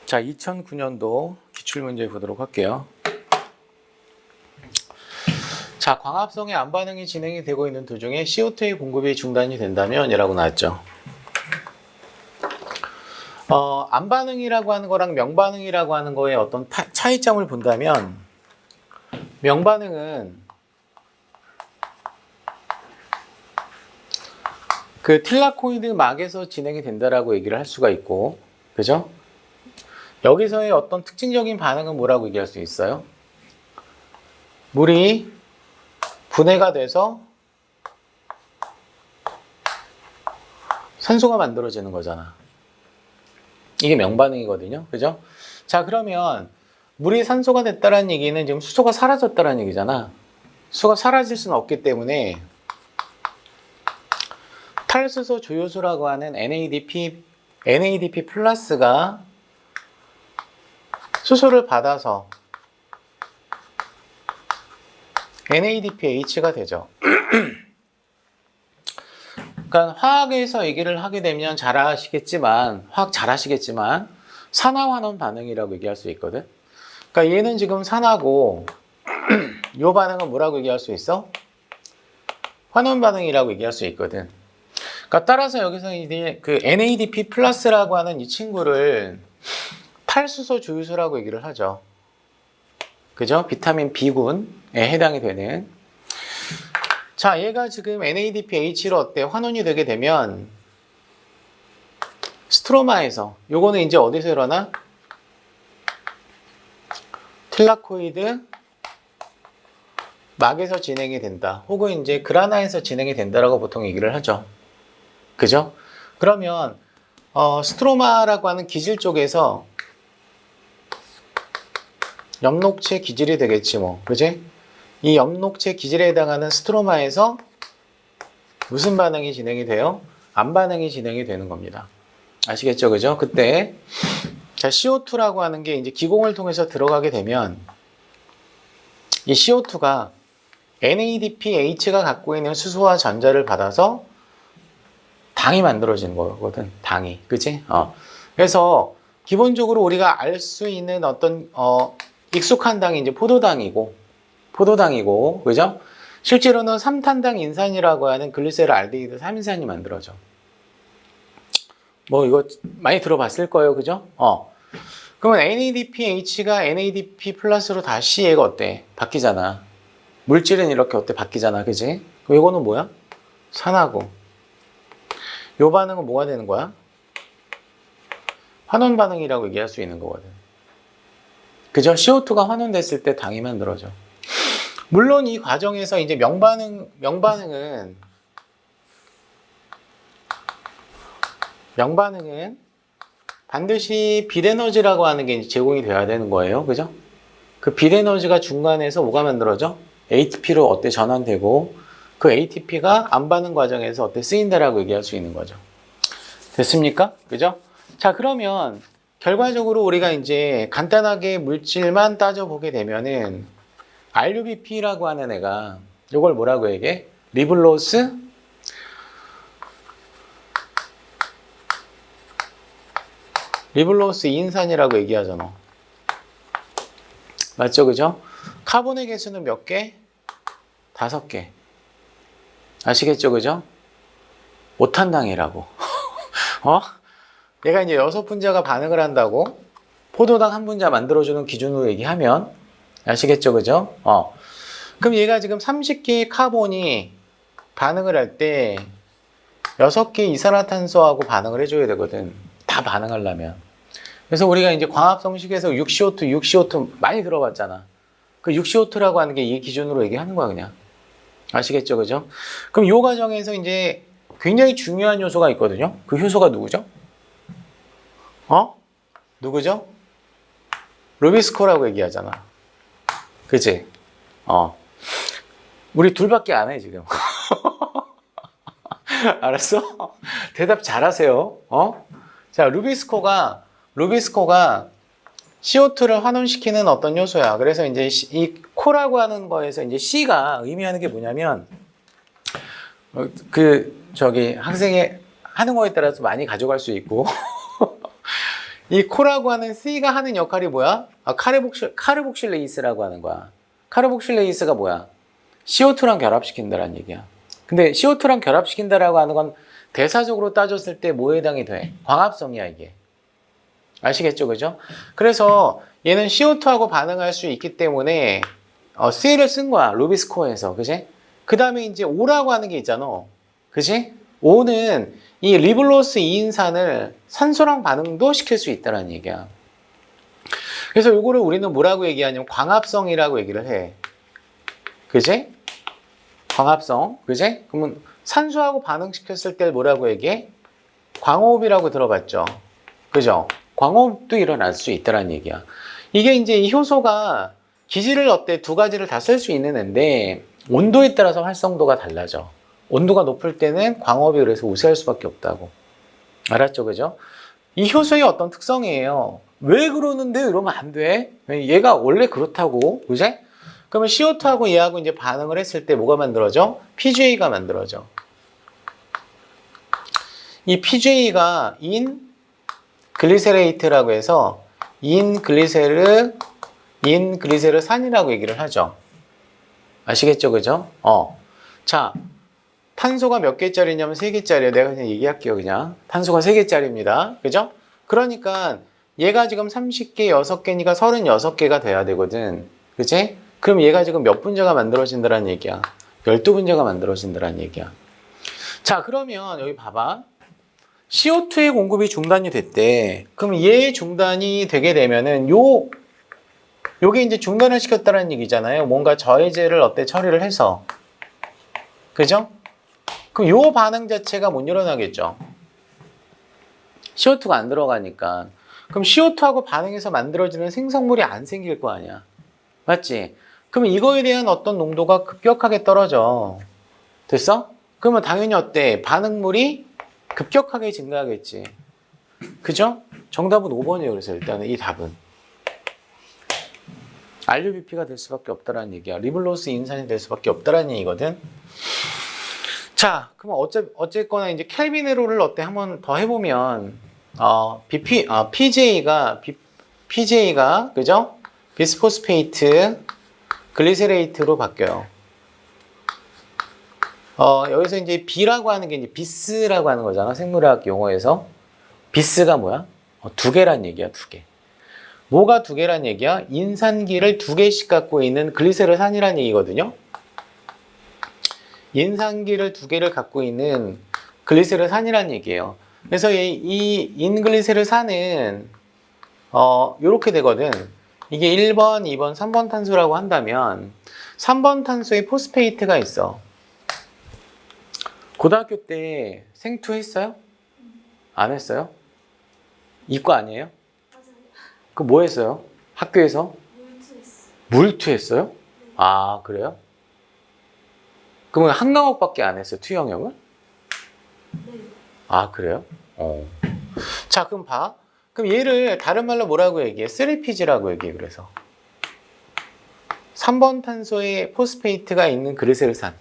자, 2009년도 기출문제 보도록 할게요. 자, 광합성의 암반응이 진행이 되고 있는 도중에 CO2의 공급이 중단이 된다면 이라고 나왔죠. 암반응이라고 하는 거랑 명반응이라고 하는 거에 어떤 차이점을 본다면, 명반응은 그 틸라코이드 막에서 진행이 된다라고 얘기를 할 수가 있고, 그죠? 여기서의 어떤 특징적인 반응은 뭐라고 얘기할 수 있어요? 물이 분해가 돼서 산소가 만들어지는 거잖아. 이게 명반응이거든요. 그죠? 자, 그러면 물이 산소가 됐다는 얘기는 지금 수소가 사라졌다는 얘기잖아. 수소가 사라질 수는 없기 때문에 탈수소 조효수라고 하는 NADP 플러스가 수소를 받아서 NADPH가 되죠. 그러니까 화학에서 얘기를 하게 되면 화학 잘 아시겠지만 산화환원 반응이라고 얘기할 수 있거든. 그러니까 얘는 지금 산화고 이 반응은 뭐라고 얘기할 수 있어? 환원 반응이라고 얘기할 수 있거든. 그러니까 따라서 여기서 이제 그 NADP 플러스라고 하는 이 친구를 탈수소 조효수라고 얘기를 하죠. 그죠? 비타민 B군에 해당이 되는. 자, 얘가 지금 NADPH로 어때? 환원이 되게 되면 스트로마에서, 요거는 이제 어디서 일어나? 틸라코이드 막에서 진행이 된다. 혹은 이제 그라나에서 진행이 된다라고 보통 얘기를 하죠. 그죠? 그러면 스트로마라고 하는 기질 쪽에서 엽록체 기질이 되겠지 뭐. 그지? 이 엽록체 기질에 해당하는 스트로마에서 무슨 반응이 진행이 돼요? 암반응이 진행이 되는 겁니다. 아시겠죠? 그죠? 그때 자, CO2라고 하는 게 이제 기공을 통해서 들어가게 되면 이 CO2가 NADPH가 갖고 있는 수소와 전자를 받아서 당이 만들어지는 거거든. 당이. 그치? 그래서 기본적으로 우리가 알 수 있는 어떤 익숙한 당이 이제 포도당이고, 그죠? 실제로는 3탄당 인산이라고 하는 글리세롤 알데히드 3인산이 만들어져. 뭐 이거 많이 들어봤을 거예요, 그죠? 그러면 NADPH가 NADP 플러스로 다시 얘가 어때? 바뀌잖아. 물질은 이렇게 어때? 바뀌잖아, 그지? 그럼 이거는 뭐야? 산화고. 요 반응은 뭐가 되는 거야? 환원 반응이라고 얘기할 수 있는 거거든. 그죠? CO2가 환원됐을 때 당이 만들어져. 물론 이 과정에서 이제 명반응은 반드시 빛에너지라고 하는 게 제공이 돼야 되는 거예요. 그죠? 그 빛에너지가 중간에서 뭐가 만들어져? ATP로 어때 전환되고 그 ATP가 암반응 과정에서 어때 쓰인다라고 얘기할 수 있는 거죠. 됐습니까? 그죠? 자, 그러면 결과적으로 우리가 이제 간단하게 물질만 따져보게 되면은 RUBP라고 하는 애가 이걸 뭐라고 얘기해? 리블로스 인산이라고 얘기하잖아. 맞죠? 그죠? 카본의 개수는 몇 개? 5개. 아시겠죠? 그죠? 5탄당이라고. 얘가 이제 6분자가 반응을 한다고 포도당 1분자 만들어주는 기준으로 얘기하면 아시겠죠? 그죠? 그럼 얘가 지금 30개의 카본이 반응을 할 때 6개 이산화탄소하고 반응을 해줘야 되거든. 다 반응하려면. 그래서 우리가 이제 광합성식에서 6CO2 많이 들어봤잖아. 그 6CO2라고 하는 게 이 기준으로 얘기하는 거야, 그냥. 아시겠죠? 그죠? 그럼 이 과정에서 이제 굉장히 중요한 요소가 있거든요. 그 효소가 누구죠? 누구죠? 루비스코라고 얘기하잖아. 그치? 우리 둘밖에 안 해, 지금. 알았어? 대답 잘하세요. 자, 루비스코가 CO2를 환원시키는 어떤 요소야. 그래서 이제 이 코라고 하는 거에서 이제 C가 의미하는 게 뭐냐면, 학생이 하는 거에 따라서 많이 가져갈 수 있고, 이 코라고 하는 C가 하는 역할이 뭐야? 카르복실레이스라고 하는 거야. 카르복실레이스가 뭐야? CO2랑 결합시킨다라는 얘기야. 근데 CO2랑 결합시킨다라고 하는 건 대사적으로 따졌을 때 뭐에 해당이 돼? 광합성이야, 이게. 아시겠죠, 그죠? 그래서 얘는 CO2하고 반응할 수 있기 때문에 C를 쓴 거야, 루비스코어에서, 그지? 그 다음에 이제 O라고 하는 게 있잖아, 그지? O는 이 리블로스 2인산을 산소랑 반응도 시킬 수 있다는 얘기야. 그래서 이거를 우리는 뭐라고 얘기하냐면 광합성이라고 얘기를 해. 그지? 광합성, 그지? 그러면 산소하고 반응시켰을 때 뭐라고 얘기해? 광호흡이라고 들어봤죠? 그죠? 광호흡도 일어날 수 있다는 얘기야. 이게 이제 이 효소가 기질을 두 가지를 다 쓸 수 있는 앤데 온도에 따라서 활성도가 달라져. 온도가 높을 때는 광호흡이 그래서 우세할 수밖에 없다고. 알았죠? 그죠? 이 효소의 어떤 특성이에요. 왜 그러는데 이러면 안 돼. 얘가 원래 그렇다고. 그지? 그러면 CO2하고 얘하고 이제 반응을 했을 때 뭐가 만들어져? PGA가 만들어져. 이 PGA가 인글리세레이트라고 해서 인글리세르산이라고 얘기를 하죠. 아시겠죠? 그죠? 자, 탄소가 몇 개짜리냐면 3개짜리예요. 내가 그냥 얘기할게요, 그냥. 탄소가 3개짜리입니다. 그죠? 그러니까 얘가 지금 30개, 6개니까 36개가 돼야 되거든. 그치? 그럼 얘가 지금 몇 분자가 만들어진다는 얘기야? 12분자가 만들어진다는 얘기야. 자, 그러면 여기 봐봐. CO2의 공급이 중단이 됐대. 그럼 얘 중단이 되게 되면은 요게 이제 중단을 시켰다는 얘기잖아요. 뭔가 저해제를 처리를 해서. 그죠? 그럼 요 반응 자체가 못 일어나겠죠. CO2가 안 들어가니까. 그럼 CO2하고 반응해서 만들어지는 생성물이 안 생길 거 아니야. 맞지? 그럼 이거에 대한 어떤 농도가 급격하게 떨어져. 됐어? 그러면 당연히 어때? 반응물이 급격하게 증가하겠지. 그죠? 정답은 5번이에요. 그래서 일단은 이 답은. RUBP가 될 수밖에 없다라는 얘기야. 리블로스 인산이 될 수밖에 없다라는 얘기거든. 자, 그럼 어쨌거나 이제 켈빈으로를 한번 더 해보면, PGA가, 그죠? 비스포스페이트, 글리세레이트로 바뀌어요. 여기서 이제 B라고 하는 게 이제 비스라고 하는 거잖아. 생물학 용어에서. 비스가 뭐야? 2개란 얘기야, 2개. 뭐가 2개란 얘기야? 인산기를 2개씩 갖고 있는 글리세르산이란 얘기거든요. 인산기를 2개를 갖고 있는 글리세르산이란 얘기예요. 그래서 이 인글리세르산은 요렇게 되거든. 이게 1번, 2번, 3번 탄소라고 한다면 3번 탄소에 포스페이트가 있어. 고등학교 때 생투 했어요? 안 했어요? 이과 아니에요? 그 뭐 했어요? 학교에서? 물투 했어요? 아, 그래요? 그러면 한 과목밖에 안 했어요, 투 영역은? 아, 그래요? 자, 그럼 봐. 그럼 얘를 다른 말로 뭐라고 얘기해? 3PG라고 얘기해, 그래서. 3번 탄소에 포스페이트가 있는 글리세르산.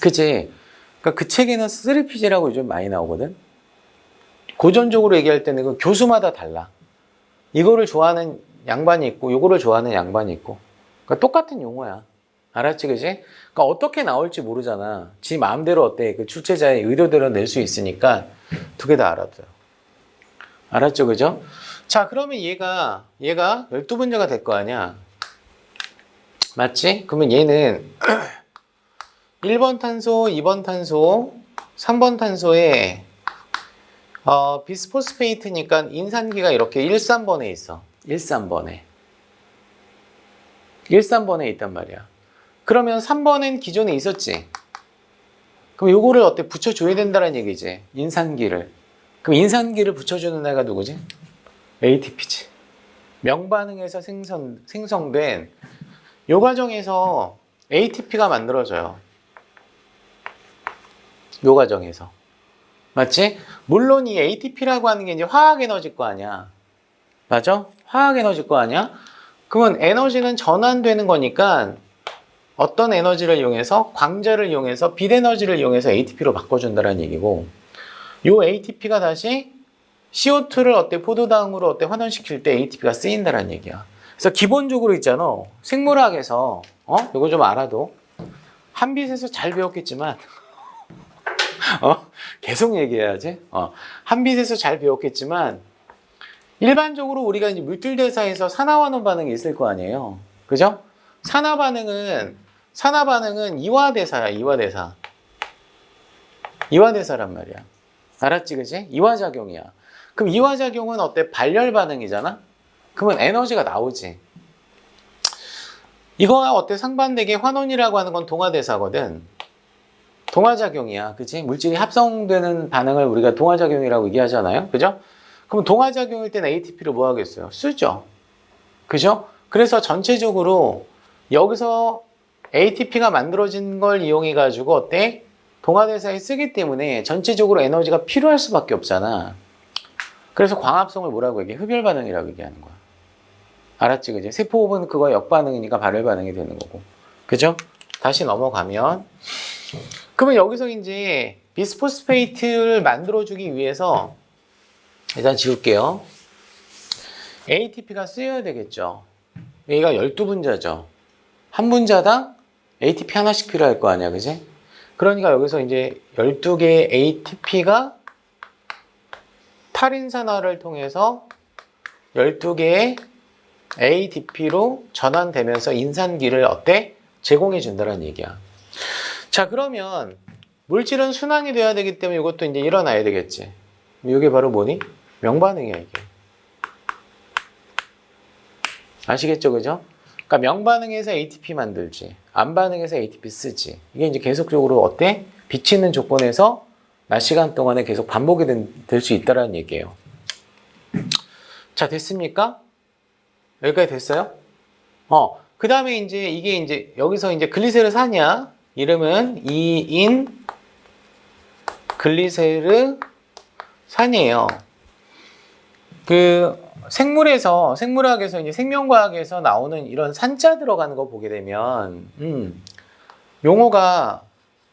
그치? 그러니까 그 책에는 3PG라고 요즘 많이 나오거든? 고전적으로 얘기할 때는 그 교수마다 달라. 이거를 좋아하는 양반이 있고, 요거를 좋아하는 양반이 있고. 그러니까 똑같은 용어야. 알았지, 그지? 그러니까 어떻게 나올지 모르잖아. 지 마음대로 그 출제자의 의도대로 낼 수 있으니까 2개 다 알아둬요. 알았죠, 그죠? 자, 그러면 얘가 12분자가 될 거 아니야. 맞지? 그러면 얘는 1번 탄소, 2번 탄소, 3번 탄소에 비스포스페이트니까 인산기가 이렇게 1,3번에 있어. 1,3번에 있단 말이야. 그러면 3번엔 기존에 있었지. 그럼 요거를 붙여줘야 된다는 얘기지. 인산기를. 그럼 인산기를 붙여주는 애가 누구지? ATP지. 명반응에서 생성된 요 과정에서 ATP가 만들어져요. 요 과정에서. 맞지? 물론 이 ATP라고 하는 게 이제 화학 에너지일 거 아니야. 맞아? 화학 에너지일 거 아니야? 그러면 에너지는 전환되는 거니까 어떤 에너지를 이용해서, 광자를 이용해서, 빛 에너지를 이용해서 ATP로 바꿔준다는 얘기고, 요 ATP가 다시 CO2를 어때 포도당으로 어때 환원시킬 때 ATP가 쓰인다는 얘기야. 그래서 기본적으로 있잖아. 생물학에서 이거 좀 알아도 한빛에서 잘 배웠겠지만 계속 얘기해야지. 한빛에서 잘 배웠겠지만 일반적으로 우리가 이제 물질 대사에서 산화환원 반응이 있을 거 아니에요. 그죠? 산화 반응은 이화대사야, 이화대사. 이화대사란 말이야. 알았지, 그지? 이화작용이야. 그럼 이화작용은 어때? 발열 반응이잖아? 그러면 에너지가 나오지. 이거와 어때? 상반되게 환원이라고 하는 건 동화대사거든. 동화작용이야. 그치? 물질이 합성되는 반응을 우리가 동화작용이라고 얘기하잖아요. 그죠? 그럼 동화작용일 때는 ATP를 뭐 하겠어요? 쓰죠. 그죠? 그래서 전체적으로 여기서 ATP가 만들어진 걸 이용해가지고 어때? 동화대사에 쓰기 때문에 전체적으로 에너지가 필요할 수밖에 없잖아. 그래서 광합성을 뭐라고 얘기해? 흡열반응이라고 얘기하는 거야. 알았지, 그지? 세포호흡은 그거 역반응이니까 발열반응이 되는 거고. 그죠? 다시 넘어가면. 그러면 여기서 이제 비스포스페이트를 만들어주기 위해서 일단 지울게요. ATP가 쓰여야 되겠죠. 얘가 12분자죠. 한 분자당 ATP 하나씩 필요할 거 아니야, 그지? 그러니까 여기서 이제 12개의 ATP가 탈인산화를 통해서 12개의 ADP로 전환되면서 인산기를 어때? 제공해 준다는 얘기야. 자, 그러면 물질은 순환이 돼야 되기 때문에 이것도 이제 일어나야 되겠지. 이게 바로 뭐니? 명반응이야, 이게. 아시겠죠, 그죠? 그러니까 명반응에서 ATP 만들지, 안 반응해서 ATP 쓰지. 이게 이제 계속적으로 어때? 비치는 조건에서 낮 시간 동안에 계속 반복이 될 수 있다는 얘기예요. 자, 됐습니까? 여기까지 됐어요? 그 다음에 이제 이게 이제 여기서 이제 글리세르산이야. 이름은 2인 글리세르산이에요. 그 생물학에서 이제 생명과학에서 나오는 이런 산자 들어가는 거 보게 되면 용어가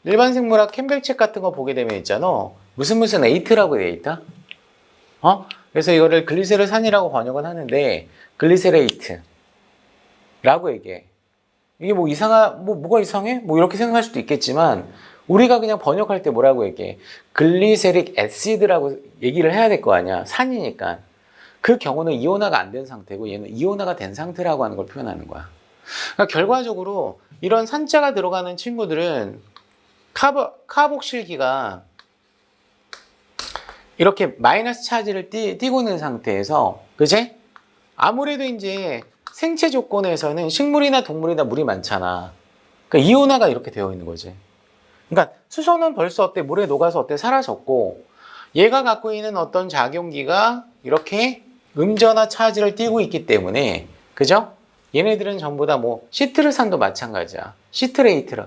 일반 생물학 캠벨 책 같은 거 보게 되면 있잖아. 무슨 에이트라고 되어 있다. 그래서 이거를 글리세르산이라고 번역은 하는데 글리세레이트라고 얘기해. 이게 뭐 뭐가 이상해? 뭐 이렇게 생각할 수도 있겠지만 우리가 그냥 번역할 때 뭐라고 얘기해? 글리세릭 애시드라고 얘기를 해야 될 거 아니야. 산이니까. 그 경우는 이온화가 안 된 상태고 얘는 이온화가 된 상태라고 하는 걸 표현하는 거야. 그러니까 결과적으로 이런 산자가 들어가는 친구들은 카복실기가 이렇게 마이너스 차지를 띄고 있는 상태에서, 그지? 아무래도 이제 생체 조건에서는 식물이나 동물이나 물이 많잖아. 그러니까 이온화가 이렇게 되어 있는 거지. 그러니까 수소는 벌써 어때? 물에 녹아서 어때? 사라졌고, 얘가 갖고 있는 어떤 작용기가 이렇게 음전화 차지를 띄고 있기 때문에, 그죠? 얘네들은 전부 다 뭐 시트르산도 마찬가지야.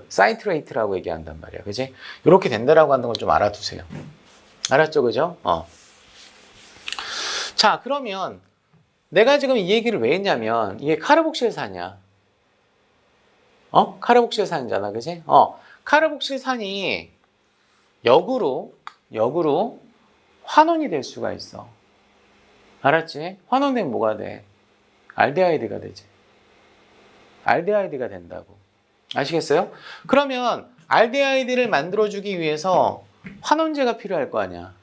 사이트레이트라고 얘기한단 말이야. 그지? 이렇게 된다라고 하는 걸 좀 알아두세요. 알았죠? 그죠? 자, 그러면 내가 지금 이 얘기를 왜 했냐면 이게 카르복실산이야. 카르복실산이잖아. 그지? 카르복실산이 역으로 환원이 될 수가 있어. 알았지? 환원되면 뭐가 돼? 알데하이드가 되지. 알데하이드가 된다고. 아시겠어요? 그러면 알데하이드를 만들어주기 위해서 환원제가 필요할 거 아니야.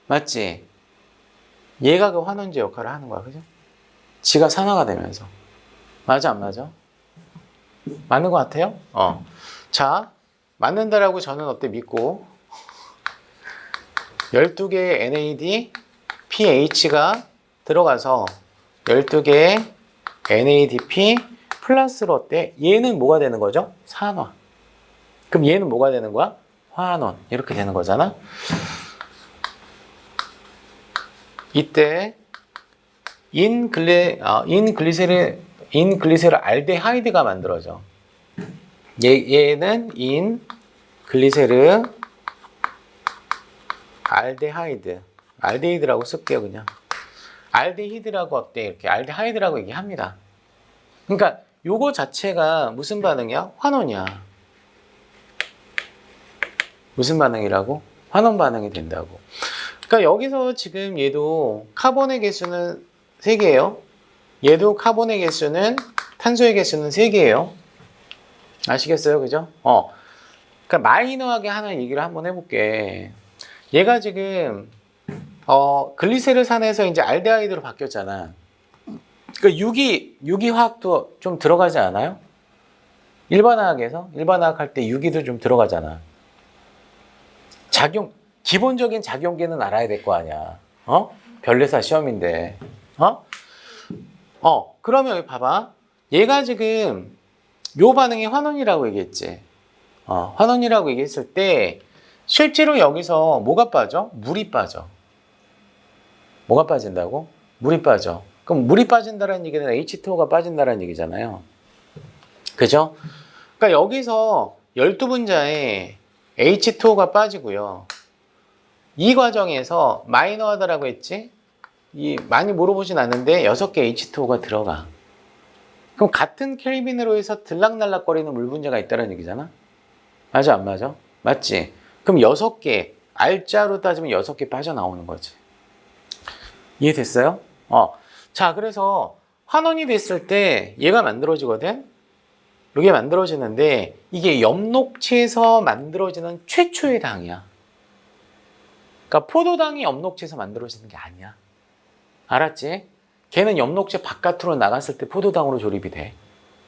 맞지? 얘가 그 환원제 역할을 하는 거야. 그죠? 지가 산화가 되면서. 맞아, 안 맞아? 맞는 것 같아요? 자, 맞는다라고 저는 어때 믿고 12개의 NAD, PH가 들어가서 12개의 NADP 플러스로 어때? 얘는 뭐가 되는 거죠? 산화. 그럼 얘는 뭐가 되는 거야? 환원. 이렇게 되는 거잖아. 이때 인글리세르 알데하이드가 만들어져. 얘는 인글리세르 알데히드라고 쓸게요, 그냥. 알데히드라고 어때? 이렇게 알데하이드라고 얘기합니다. 그러니까 요거 자체가 무슨 반응이야? 환원이야. 무슨 반응이라고? 환원 반응이 된다고. 그러니까 여기서 지금 얘도 카본의 개수는 3개예요. 얘도 카본의 개수는 탄소의 개수는 3개예요. 아시겠어요? 그죠? 그러니까 마이너하게 하나 얘기를 한번 해볼게. 얘가 지금 글리세르산에서 이제 알데하이드로 바뀌었잖아. 그러니까 유기화학도 좀 들어가지 않아요? 일반화학 할 때 유기도 좀 들어가잖아. 기본적인 작용계는 알아야 될 거 아니야. 별내사 시험인데. 그러면 여기 봐봐. 얘가 지금 요 반응이 환원이라고 얘기했지. 환원이라고 얘기했을 때 실제로 여기서 뭐가 빠져? 물이 빠져. 뭐가 빠진다고? 물이 빠져. 그럼 물이 빠진다는 얘기는 H2O가 빠진다는 얘기잖아요. 그죠? 그러니까 여기서 12분자에 H2O가 빠지고요. 이 과정에서 마이너하다라고 했지? 많이 물어보진 않는데 6개 H2O가 들어가. 그럼 같은 켈빈으로 해서 들락날락거리는 물 분자가 있다는 얘기잖아? 맞아, 안 맞아? 맞지? 그럼 6개, R자로 따지면 6개 빠져나오는 거지. 이해됐어요? 자, 그래서 환원이 됐을 때 얘가 만들어지거든? 이게 만들어지는데 이게 엽록체에서 만들어지는 최초의 당이야. 그러니까 포도당이 엽록체에서 만들어지는 게 아니야. 알았지? 걔는 엽록체 바깥으로 나갔을 때 포도당으로 조립이 돼.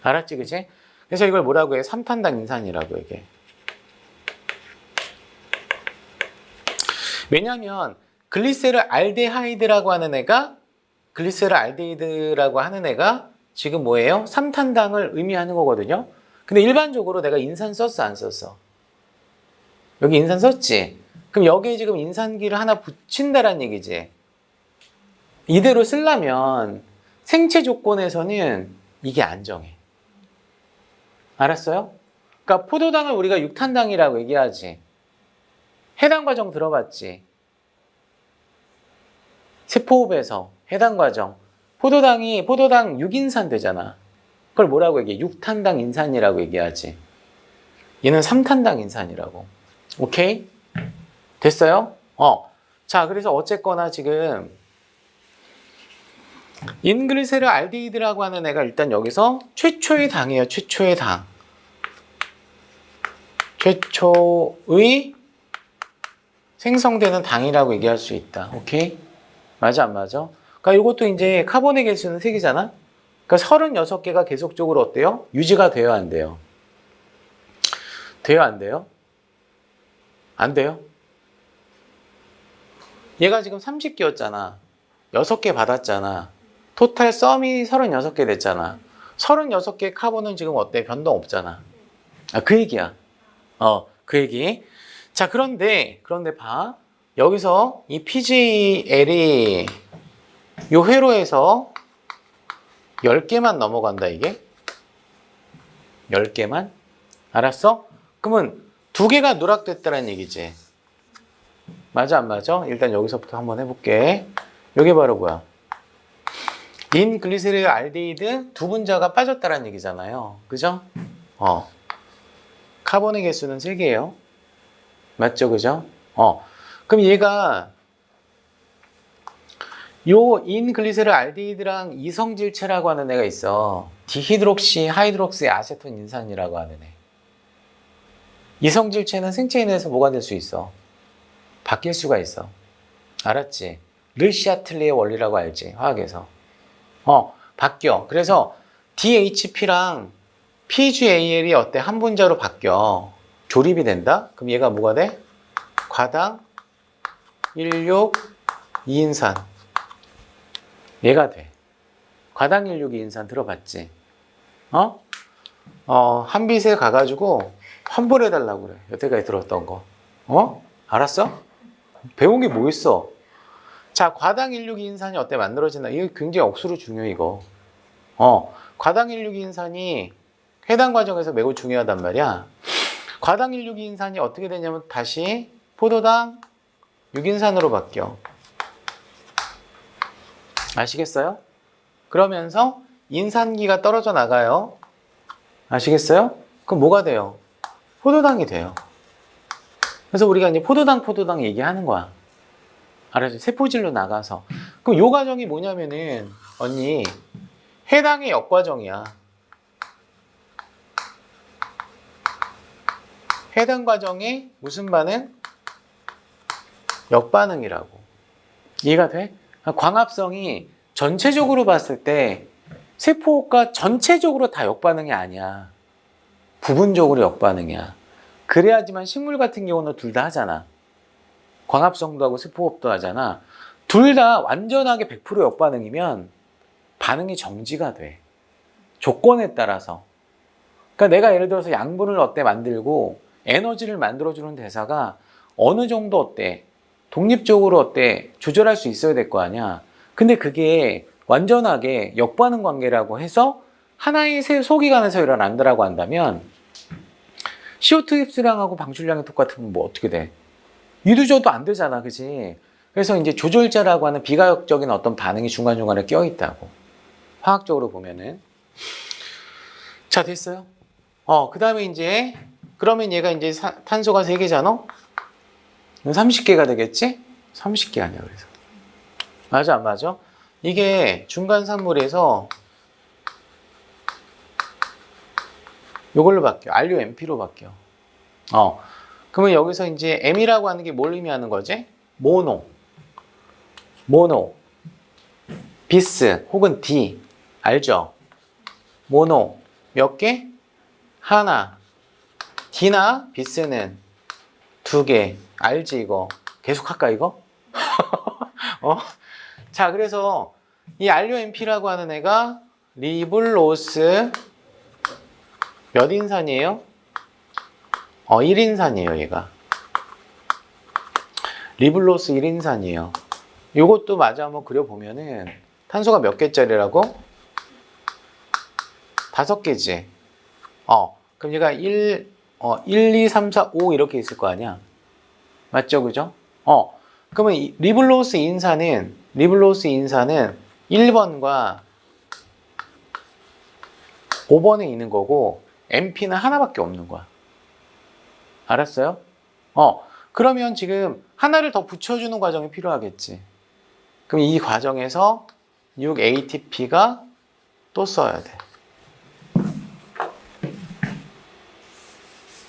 알았지, 그치? 그래서 이걸 뭐라고 해? 3탄당 인산이라고 얘기해. 왜냐면 글리세르 알데하이드라고 하는 애가 지금 뭐예요? 3탄당을 의미하는 거거든요. 근데 일반적으로 내가 인산 썼어, 안 썼어? 여기 인산 썼지? 그럼 여기에 지금 인산기를 하나 붙인다란 얘기지. 이대로 쓰려면 생체 조건에서는 이게 안 정해. 알았어요? 그러니까 포도당을 우리가 6탄당이라고 얘기하지. 해당 과정 들어봤지? 세포호흡에서 해당 과정. 포도당 6인산 되잖아. 그걸 뭐라고 얘기해? 6탄당 인산이라고 얘기하지. 얘는 3탄당 인산이라고. 오케이? 됐어요? 자, 그래서 어쨌거나 지금 인글리세르 알데히드라고 하는 애가 일단 여기서 최초의 당이에요. 최초의 당. 최초의 생성되는 당이라고 얘기할 수 있다. 오케이? 맞아, 안 맞아? 그러니까 이것도 이제 카본의 개수는 3개잖아? 그러니까 36개가 계속적으로 어때요? 유지가 돼요, 안 돼요? 돼요, 안 돼요? 안 돼요? 얘가 지금 30개였잖아. 6개 받았잖아. 토탈 썸이 36개 됐잖아. 36개의 카본은 지금 어때? 변동 없잖아. 그 얘기야. 그 얘기. 자, 그런데 봐. 여기서 이 PGL이 요 회로에서 10개만 넘어간다, 이게. 10개만? 알았어? 그러면 2개가 누락됐다는 얘기지. 맞아, 안 맞아? 일단 여기서부터 한번 해볼게. 이게 바로 뭐야? 인글리세르 알데히드 2분자가 빠졌다는 얘기잖아요. 그죠? 카본의 개수는 3개예요. 맞죠? 그죠? 그럼 얘가 요 인글리세르 알데히드랑 이성질체라고 하는 애가 있어. 디히드록시 하이드록시 아세톤 인산이라고 하는 애. 이성질체는 생체에 대해서 뭐가 될 수 있어? 바뀔 수가 있어. 알았지? 르시아틀리의 원리라고 알지? 화학에서. 바뀌어. 그래서 DHP랑 PGAL이 어때? 한 분자로 바뀌어. 조립이 된다? 그럼 얘가 뭐가 돼? 과당 16 2인산. 얘가 돼. 과당 16 2인산 들어봤지? 한빛에 가가지고 환불해달라고 그래. 여태까지 들었던 거. 알았어? 배운 게 뭐 있어? 자, 과당 16인산이 어때 만들어진다? 이거 굉장히 억수로 중요해, 이거. 과당 16인산이 해당 과정에서 매우 중요하단 말이야. 과당 16인산이 어떻게 되냐면 다시 포도당 6인산으로 바뀌어. 아시겠어요? 그러면서 인산기가 떨어져 나가요. 아시겠어요? 그럼 뭐가 돼요? 포도당이 돼요. 그래서 우리가 이제 포도당 얘기하는 거야. 알았죠? 세포질로 나가서. 그럼 요 과정이 뭐냐면은 언니 해당의 역과정이야. 해당 과정의 무슨 반응? 역반응이라고. 이해가 돼? 광합성이 전체적으로 봤을 때 세포가 전체적으로 다 역반응이 아니야. 부분적으로 역반응이야. 그래야지만 식물 같은 경우는 둘 다 하잖아. 광합성도 하고 세포호흡도 하잖아. 둘 다 완전하게 100% 역반응이면 반응이 정지가 돼. 조건에 따라서. 그러니까 내가 예를 들어서 양분을 어때 만들고 에너지를 만들어주는 대사가 어느 정도 어때? 독립적으로 어때? 조절할 수 있어야 될 거 아니야. 근데 그게 완전하게 역반응 관계라고 해서 하나의 소기관에서 일어난다라고 한다면 CO2 흡수량하고 방출량이 똑같으면 뭐 어떻게 돼? 이도저도 안 되잖아, 그치? 그래서 이제 조절자라고 하는 비가역적인 어떤 반응이 중간중간에 껴있다고. 화학적으로 보면은. 자, 됐어요? 그 다음에 이제, 그러면 얘가 이제 탄소가 3개잖아? 30개가 되겠지? 30개 아니야, 그래서. 맞아, 안 맞아? 이게 중간 산물에서 이걸로 바뀌어. RUMP로 바뀌어. 그러면 여기서 이제 M이라고 하는 게 뭘 의미하는 거지? 모노, 비스 혹은 D. 알죠? 모노 몇 개? 하나. D나 비스는 2개. 알지 이거? 계속 할까 이거? 자, 그래서 이 RUMP라고 하는 애가 리블로스 몇 인산이에요? 1인산이에요, 얘가. 리블로스 1인산이에요. 요것도 마저 한번 그려보면은 탄소가 몇 개짜리라고? 5개지. 그럼 얘가 1, 2, 3, 4, 5 이렇게 있을 거 아니야? 맞죠, 그죠? 그러면 리블로스 인산은 1번과 5번에 있는 거고 MP는 하나밖에 없는 거야. 알았어요? 그러면 지금 하나를 더 붙여주는 과정이 필요하겠지. 그럼 이 과정에서 6ATP가 또 써야 돼.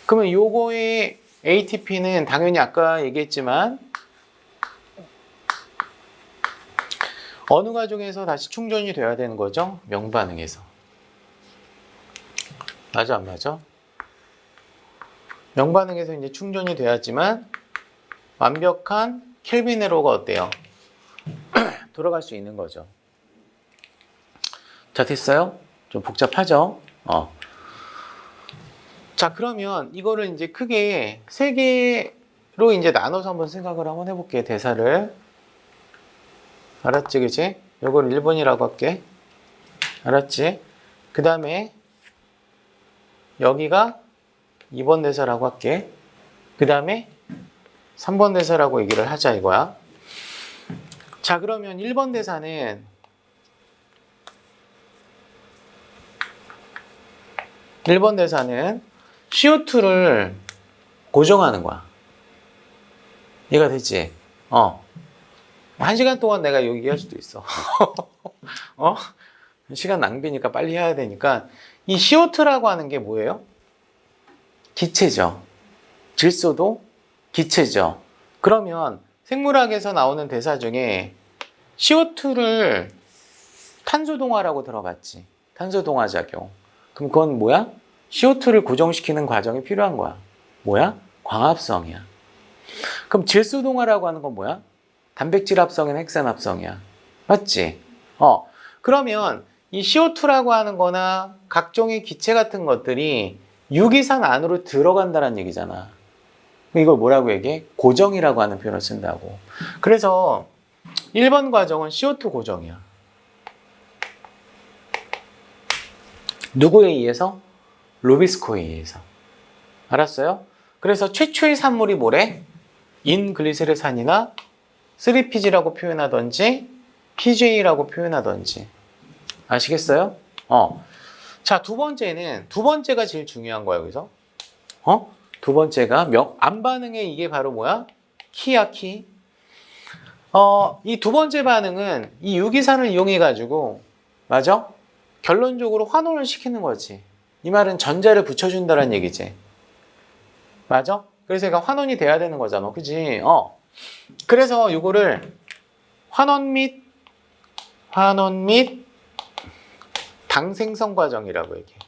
그러면 요거의 ATP는 당연히 아까 얘기했지만 어느 과정에서 다시 충전이 돼야 되는 거죠? 명반응에서. 맞아, 안 맞아? 명반응에서 이제 충전이 돼야지만 완벽한 켈빈 에러가 어때요? 돌아갈 수 있는 거죠. 자, 됐어요? 좀 복잡하죠? 자, 그러면 이거를 이제 크게 3개로 이제 나눠서 한번 생각을 한번 해볼게요, 대사를. 알았지, 그치? 요걸 1번이라고 할게. 알았지? 그 다음에 여기가 2번 대사라고 할게. 그 다음에 3번 대사라고 얘기를 하자 이거야. 자, 그러면 1번 대사는 CO2를 고정하는 거야. 이해가 됐지? 1시간 동안 내가 여기 할 수도 있어. 시간 낭비니까 빨리 해야 되니까. 이 CO2라고 하는 게 뭐예요? 기체죠. 질소도 기체죠. 그러면 생물학에서 나오는 대사 중에 CO2를 탄소동화라고 들어봤지. 탄소동화작용. 그럼 그건 뭐야? CO2를 고정시키는 과정이 필요한 거야. 뭐야? 광합성이야. 그럼 질소동화라고 하는 건 뭐야? 단백질 합성이나 핵산 합성이야. 맞지? 그러면 이 CO2라고 하는 거나 각종의 기체 같은 것들이 유기산 안으로 들어간다는 얘기잖아. 이걸 뭐라고 얘기해? 고정이라고 하는 표현을 쓴다고. 그래서 1번 과정은 CO2 고정이야. 누구에 의해서? 루비스코에 의해서. 알았어요? 그래서 최초의 산물이 뭐래? 인글리세르산이나 3PG라고 표현하던지 PGA라고 표현하던지. 아시겠어요? 자, 두 번째가 제일 중요한 거야, 여기서. 두 번째가 안반응의 이게 바로 뭐야? 키야, 키. 이 두 번째 반응은 이 유기산을 이용해가지고, 맞아? 결론적으로 환원을 시키는 거지. 이 말은 전자를 붙여준다는 얘기지. 맞아? 그래서 얘가 환원이 돼야 되는 거잖아. 그지? 그래서 이거를 환원 및 당 생성 과정이라고 얘기해.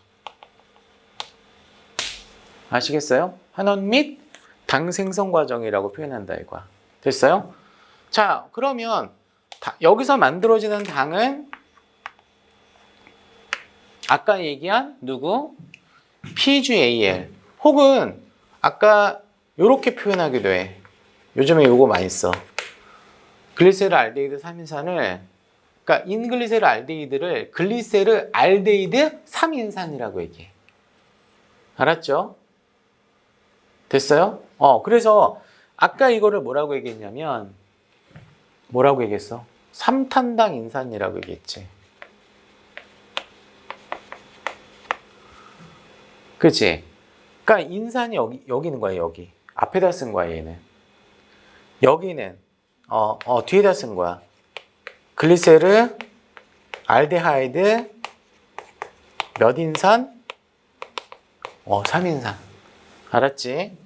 아시겠어요? 환원 및 당 생성 과정이라고 표현한다 이거야. 됐어요? 자, 그러면 여기서 만들어지는 당은 아까 얘기한 누구? PGAL 혹은 아까 이렇게 표현하기도 해. 요즘에 이거 많이 써. 글리세르 알데히드 3인산을 그러니까 인글리세르 알데히드를 글리세르 알데히드 3인산이라고 얘기해. 알았죠? 됐어요? 그래서 아까 이거를 뭐라고 얘기했냐면 뭐라고 얘기했어? 3탄당 인산이라고 얘기했지. 그치? 그러니까 인산이 여기 있는 거야, 여기. 앞에다 쓴 거야, 얘는. 여기는, 뒤에다 쓴 거야. 글리세르, 알데하이드, 몇 인산? 3인산. 알았지?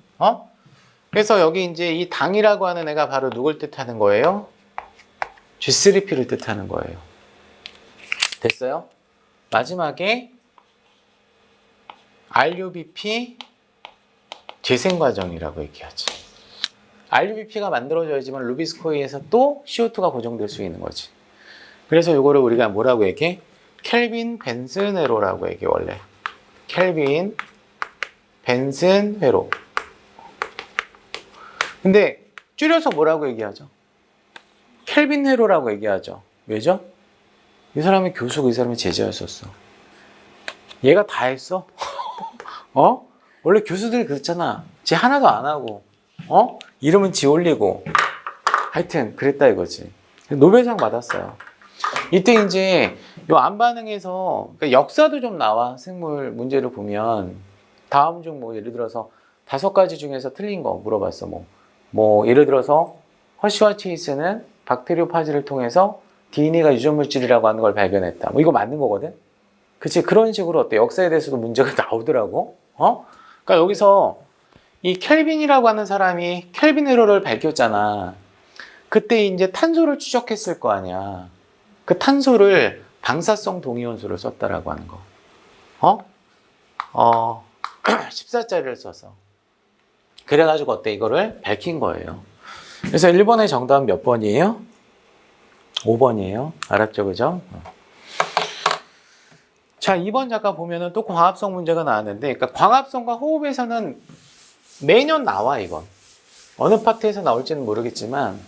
그래서 여기 이제 이 당이라고 하는 애가 바로 누굴 뜻하는 거예요? G3P를 뜻하는 거예요. 됐어요? 마지막에 RUBP 재생 과정이라고 얘기하지. RUBP가 만들어져야지만 루비스코이에서 또 CO2가 고정될 수 있는 거지. 그래서 이거를 우리가 뭐라고 얘기해? 켈빈 벤슨 회로라고 얘기해 원래. 켈빈 벤슨 회로. 근데 줄여서 뭐라고 얘기하죠? 켈빈 회로라고 얘기하죠. 왜죠? 이 사람이 교수고 이 사람이 제자였었어. 얘가 다 했어? 원래 교수들이 그랬잖아. 지 하나도 안 하고, 이름은 지 올리고. 하여튼, 그랬다 이거지. 노벨상 받았어요. 이때 이제, 요 안반응에서, 그러니까 역사도 좀 나와. 생물 문제를 보면. 다음 중 뭐, 예를 들어서, 5가지 중에서 틀린 거 물어봤어. 예를 들어서, 허쉬와 체이스는 박테리오파지를 통해서 DNA가 유전물질이라고 하는 걸 발견했다. 이거 맞는 거거든? 그치? 그런 식으로 어때? 역사에 대해서도 문제가 나오더라고. 그러니까 여기서 이 켈빈이라고 하는 사람이 켈빈 회로를 밝혔잖아. 그때 이제 탄소를 추적했을 거 아니야. 그 탄소를 방사성 동위원소를 썼다라고 하는 거. 14짜리를 써서. 그래가지고 어때? 이거를 밝힌 거예요. 그래서 1번의 정답은 몇 번이에요? 5번이에요. 알았죠? 그죠? 자, 2번 잠깐 보면은 또 광합성 문제가 나왔는데, 그러니까 광합성과 호흡에서는 매년 나와, 이건. 어느 파트에서 나올지는 모르겠지만,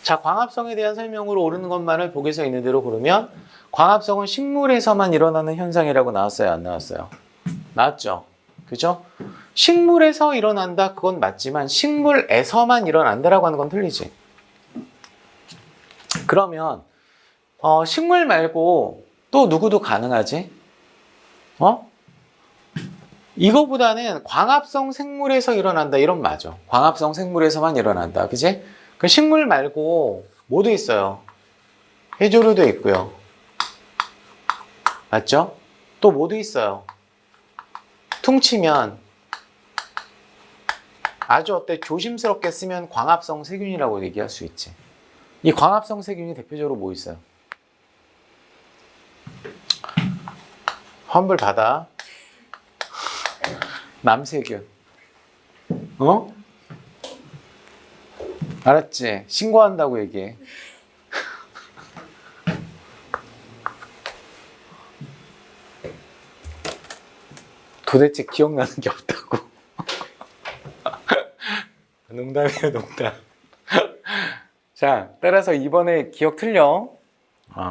자, 광합성에 대한 설명으로 오르는 것만을 보기서 있는 대로 고르면, 광합성은 식물에서만 일어나는 현상이라고 나왔어요, 안 나왔어요? 나왔죠? 그죠? 식물에서 일어난다, 그건 맞지만, 식물에서만 일어난다라고 하는 건 틀리지. 그러면, 식물 말고, 또 누구도 가능하지? 이거보다는 광합성 생물에서 일어난다 이런 맞아. 광합성 생물에서만 일어난다. 그지? 그 식물 말고 뭐도 있어요. 해조류도 있고요. 맞죠? 또 뭐도 있어요. 퉁치면 아주 어때 조심스럽게 쓰면 광합성 세균이라고 얘기할 수 있지. 이 광합성 세균이 대표적으로 뭐 있어요? 환불 받아. 남세균. 알았지? 신고한다고 얘기해. 도대체 기억나는 게 없다고. 농담이에요, 농담. 자, 따라서 이번에 기억 틀려.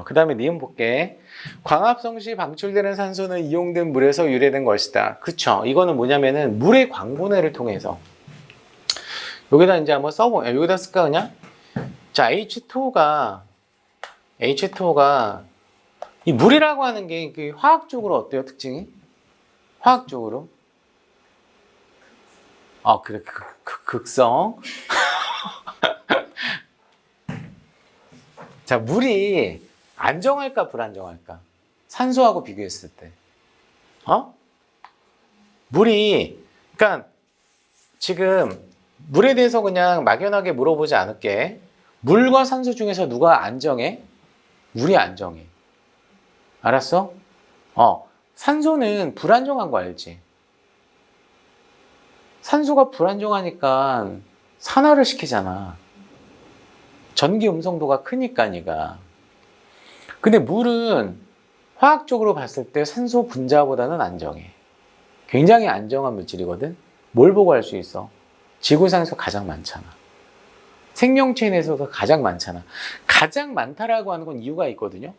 그 다음에 니은 볼게. 광합성 시 방출되는 산소는 이용된 물에서 유래된 것이다. 그쵸? 이거는 뭐냐면은 물의 광분해를 통해서. 여기다 이제 한번 써보. 여기다 쓸까 그냥? 자, H2O가 이 물이라고 하는 게 그 화학적으로 어때요, 특징이? 화학적으로? 그래, 극성. 자, 물이 안정할까 불안정할까? 산소하고 비교했을 때. 물이, 그러니까 지금 물에 대해서 그냥 막연하게 물어보지 않을게. 물과 산소 중에서 누가 안정해? 물이 안정해. 알았어? 산소는 불안정한 거 알지? 산소가 불안정하니까 산화를 시키잖아. 전기 음성도가 크니까 니가. 근데 물은 화학적으로 봤을 때 산소 분자보다는 안정해. 굉장히 안정한 물질이거든. 뭘 보고 알 수 있어? 지구상에서 가장 많잖아. 생명체 내에서도 가장 많잖아. 가장 많다라고 하는 건 이유가 있거든요.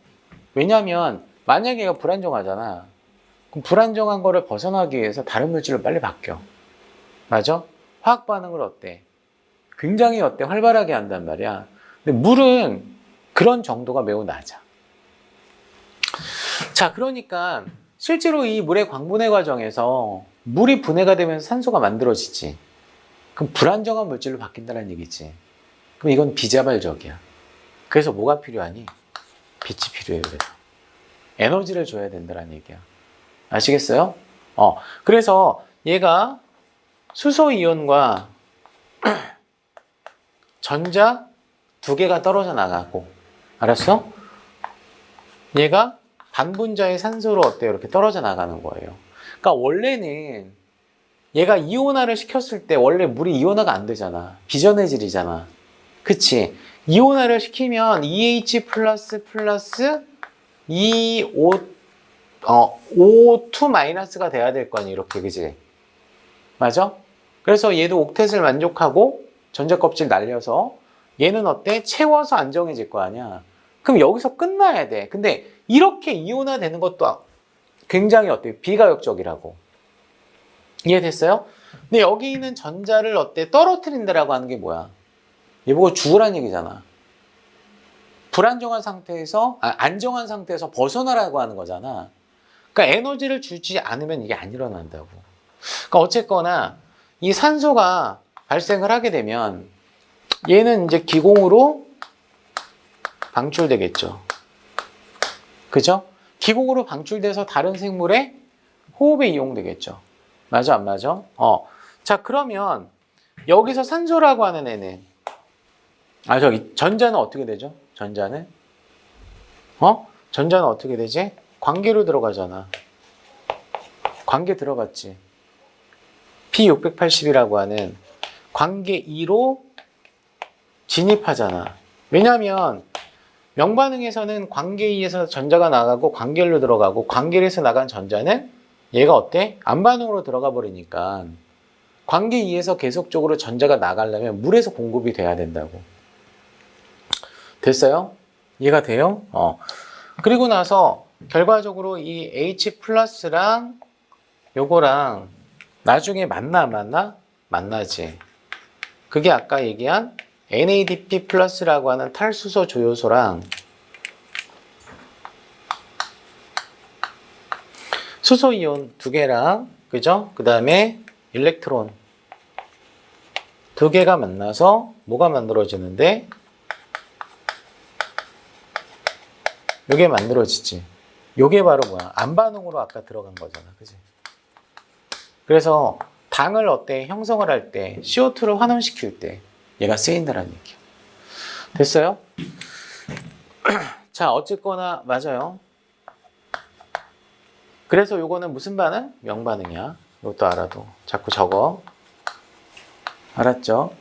왜냐하면 만약에 얘가 불안정하잖아. 그럼 불안정한 거를 벗어나기 위해서 다른 물질로 빨리 바뀌어. 맞아? 화학 반응을 어때? 굉장히 어때? 활발하게 한단 말이야. 근데 물은 그런 정도가 매우 낮아. 자, 그러니까 실제로 이 물의 광분해 과정에서 물이 분해가 되면서 산소가 만들어지지. 그럼 불안정한 물질로 바뀐다는 얘기지. 그럼 이건 비자발적이야. 그래서 뭐가 필요하니? 빛이 필요해. 그래서 에너지를 줘야 된다는 얘기야. 아시겠어요? 그래서 얘가 수소 이온과 전자 두 개가 떨어져 나가고, 알았어? 얘가 반분자의 산소로 어때요? 이렇게 떨어져 나가는 거예요. 그러니까 원래는 얘가 이온화를 시켰을 때 원래 물이 이온화가 안 되잖아. 비전해질이잖아. 그치? 이온화를 시키면 EH 플러스 O2 마이너스가 돼야 될 거 아니, 이렇게, 그지? 맞아? 그래서 얘도 옥텟을 만족하고 전자 껍질 날려서 얘는 어때? 채워서 안정해질 거 아니야. 그럼 여기서 끝나야 돼. 근데 이렇게 이온화 되는 것도 굉장히 어때? 비가역적이라고. 이해됐어요? 근데 여기 있는 전자를 어때? 떨어뜨린다라고 하는 게 뭐야? 얘 보고 죽으란 얘기잖아. 불안정한 상태에서, 안정한 상태에서 벗어나라고 하는 거잖아. 그러니까 에너지를 주지 않으면 이게 안 일어난다고. 그러니까 어쨌거나 이 산소가 발생을 하게 되면 얘는 이제 기공으로 방출되겠죠. 그죠? 기공으로 방출돼서 다른 생물의 호흡에 이용되겠죠. 맞아, 안 맞아? 자, 그러면 여기서 산소라고 하는 애는, 저기 전자는 어떻게 되죠? 전자는 어떻게 되지? 관계로 들어가잖아. 관계 들어갔지. P680이라고 하는 관계 2로 진입하잖아. 왜냐하면 명반응에서는 관계 2에서 전자가 나가고 관계 1로 들어가고 관계 1에서 나간 전자는 얘가 어때? 안반응으로 들어가 버리니까 관계 2에서 계속적으로 전자가 나가려면 물에서 공급이 돼야 된다고. 됐어요? 이해가 돼요? 그리고 나서 결과적으로 이 H 플러스랑 요거랑 나중에 만나 안 만나? 만나지. 그게 아까 얘기한 NADP 플러스라고 하는 탈수소 조효소랑 수소이온 두 개랑, 그죠? 그 다음에 일렉트론 두 개가 만나서 뭐가 만들어지는데? 요게 만들어지지. 요게 바로 뭐야? 안반응으로 아까 들어간 거잖아. 그지? 그래서 당을 어때? 형성을 할 때, CO2를 환원시킬 때 얘가 쓰인다는 얘기야. 됐어요? 자, 어쨌거나 맞아요. 그래서 요거는 무슨 반응? 명반응이야. 이것도 알아도. 자꾸 적어. 알았죠?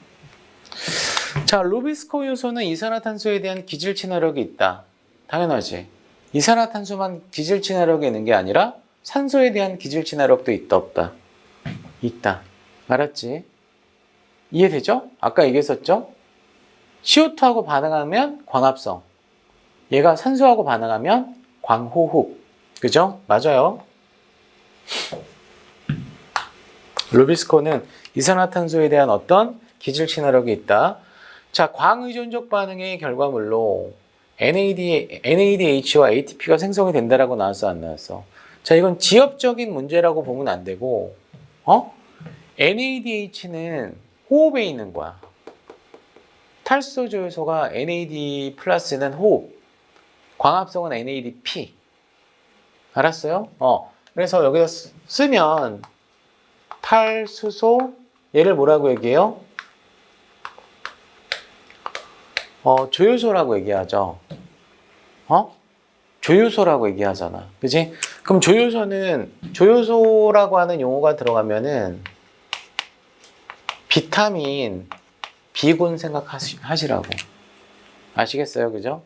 자, 루비스코 요소는 이산화탄소에 대한 기질 친화력이 있다. 당연하지. 이산화탄소만 기질 친화력이 있는 게 아니라 산소에 대한 기질 친화력도 있다, 없다? 있다. 알았지? 이해되죠? 아까 얘기했었죠? CO2하고 반응하면 광합성. 얘가 산소하고 반응하면 광호흡. 그죠? 맞아요. 루비스코는 이산화탄소에 대한 어떤 기질 친화력이 있다. 자, 광의존적 반응의 결과물로 NADH와 ATP가 생성이 된다라고 나왔어, 안 나왔어? 자, 이건 지엽적인 문제라고 보면 안 되고, NADH는 호흡에 있는 거야. 탈수 조효소가 NAD 플러스는 호흡, 광합성은 NADP. 알았어요? 그래서 여기다 쓰면 탈수소, 얘를 뭐라고 얘기해요? 조효소라고 얘기하죠. 조효소라고 얘기하잖아. 그지? 그럼 조효소라고 하는 용어가 들어가면은 비타민, B군 생각하시라고. 아시겠어요? 그죠?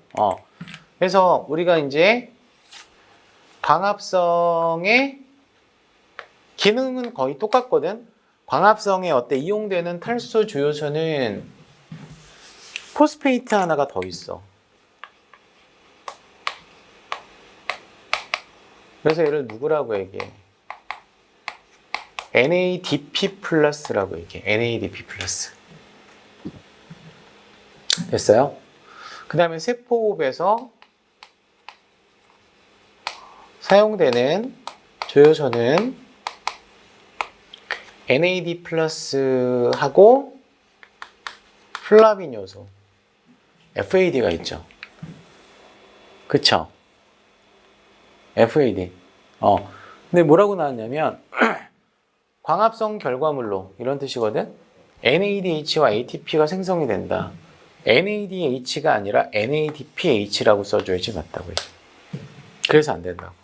그래서 우리가 이제 광합성의 기능은 거의 똑같거든? 광합성에 이용되는 탈수 조효소는 포스페이트 하나가 더 있어. 그래서 얘를 누구라고 얘기해? NADP 플러스라고 얘기해. NADP 플러스. 됐어요? 그 다음에 세포호흡에서 사용되는 조효소는 NAD 플러스하고 플라빈 요소 FAD가 있죠. 그쵸? FAD. 근데 뭐라고 나왔냐면 광합성 결과물로 이런 뜻이거든. NADH와 ATP가 생성이 된다. NADH가 아니라 NADPH라고 써줘야지 맞다고요. 그래서 안 된다고.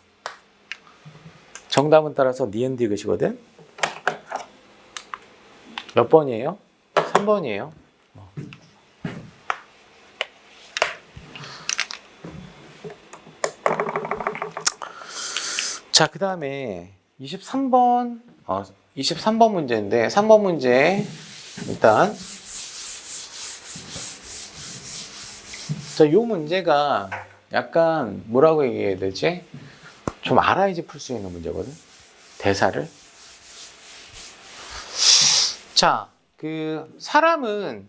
정답은 따라서 니은디 것이거든. 몇 번이에요? 3번이에요. 자, 그 다음에 23번 문제인데 3번 문제 일단 자, 요 문제가 약간 뭐라고 얘기해야 되지? 좀 알아야지 풀 수 있는 문제거든. 대사를. 자, 그 사람은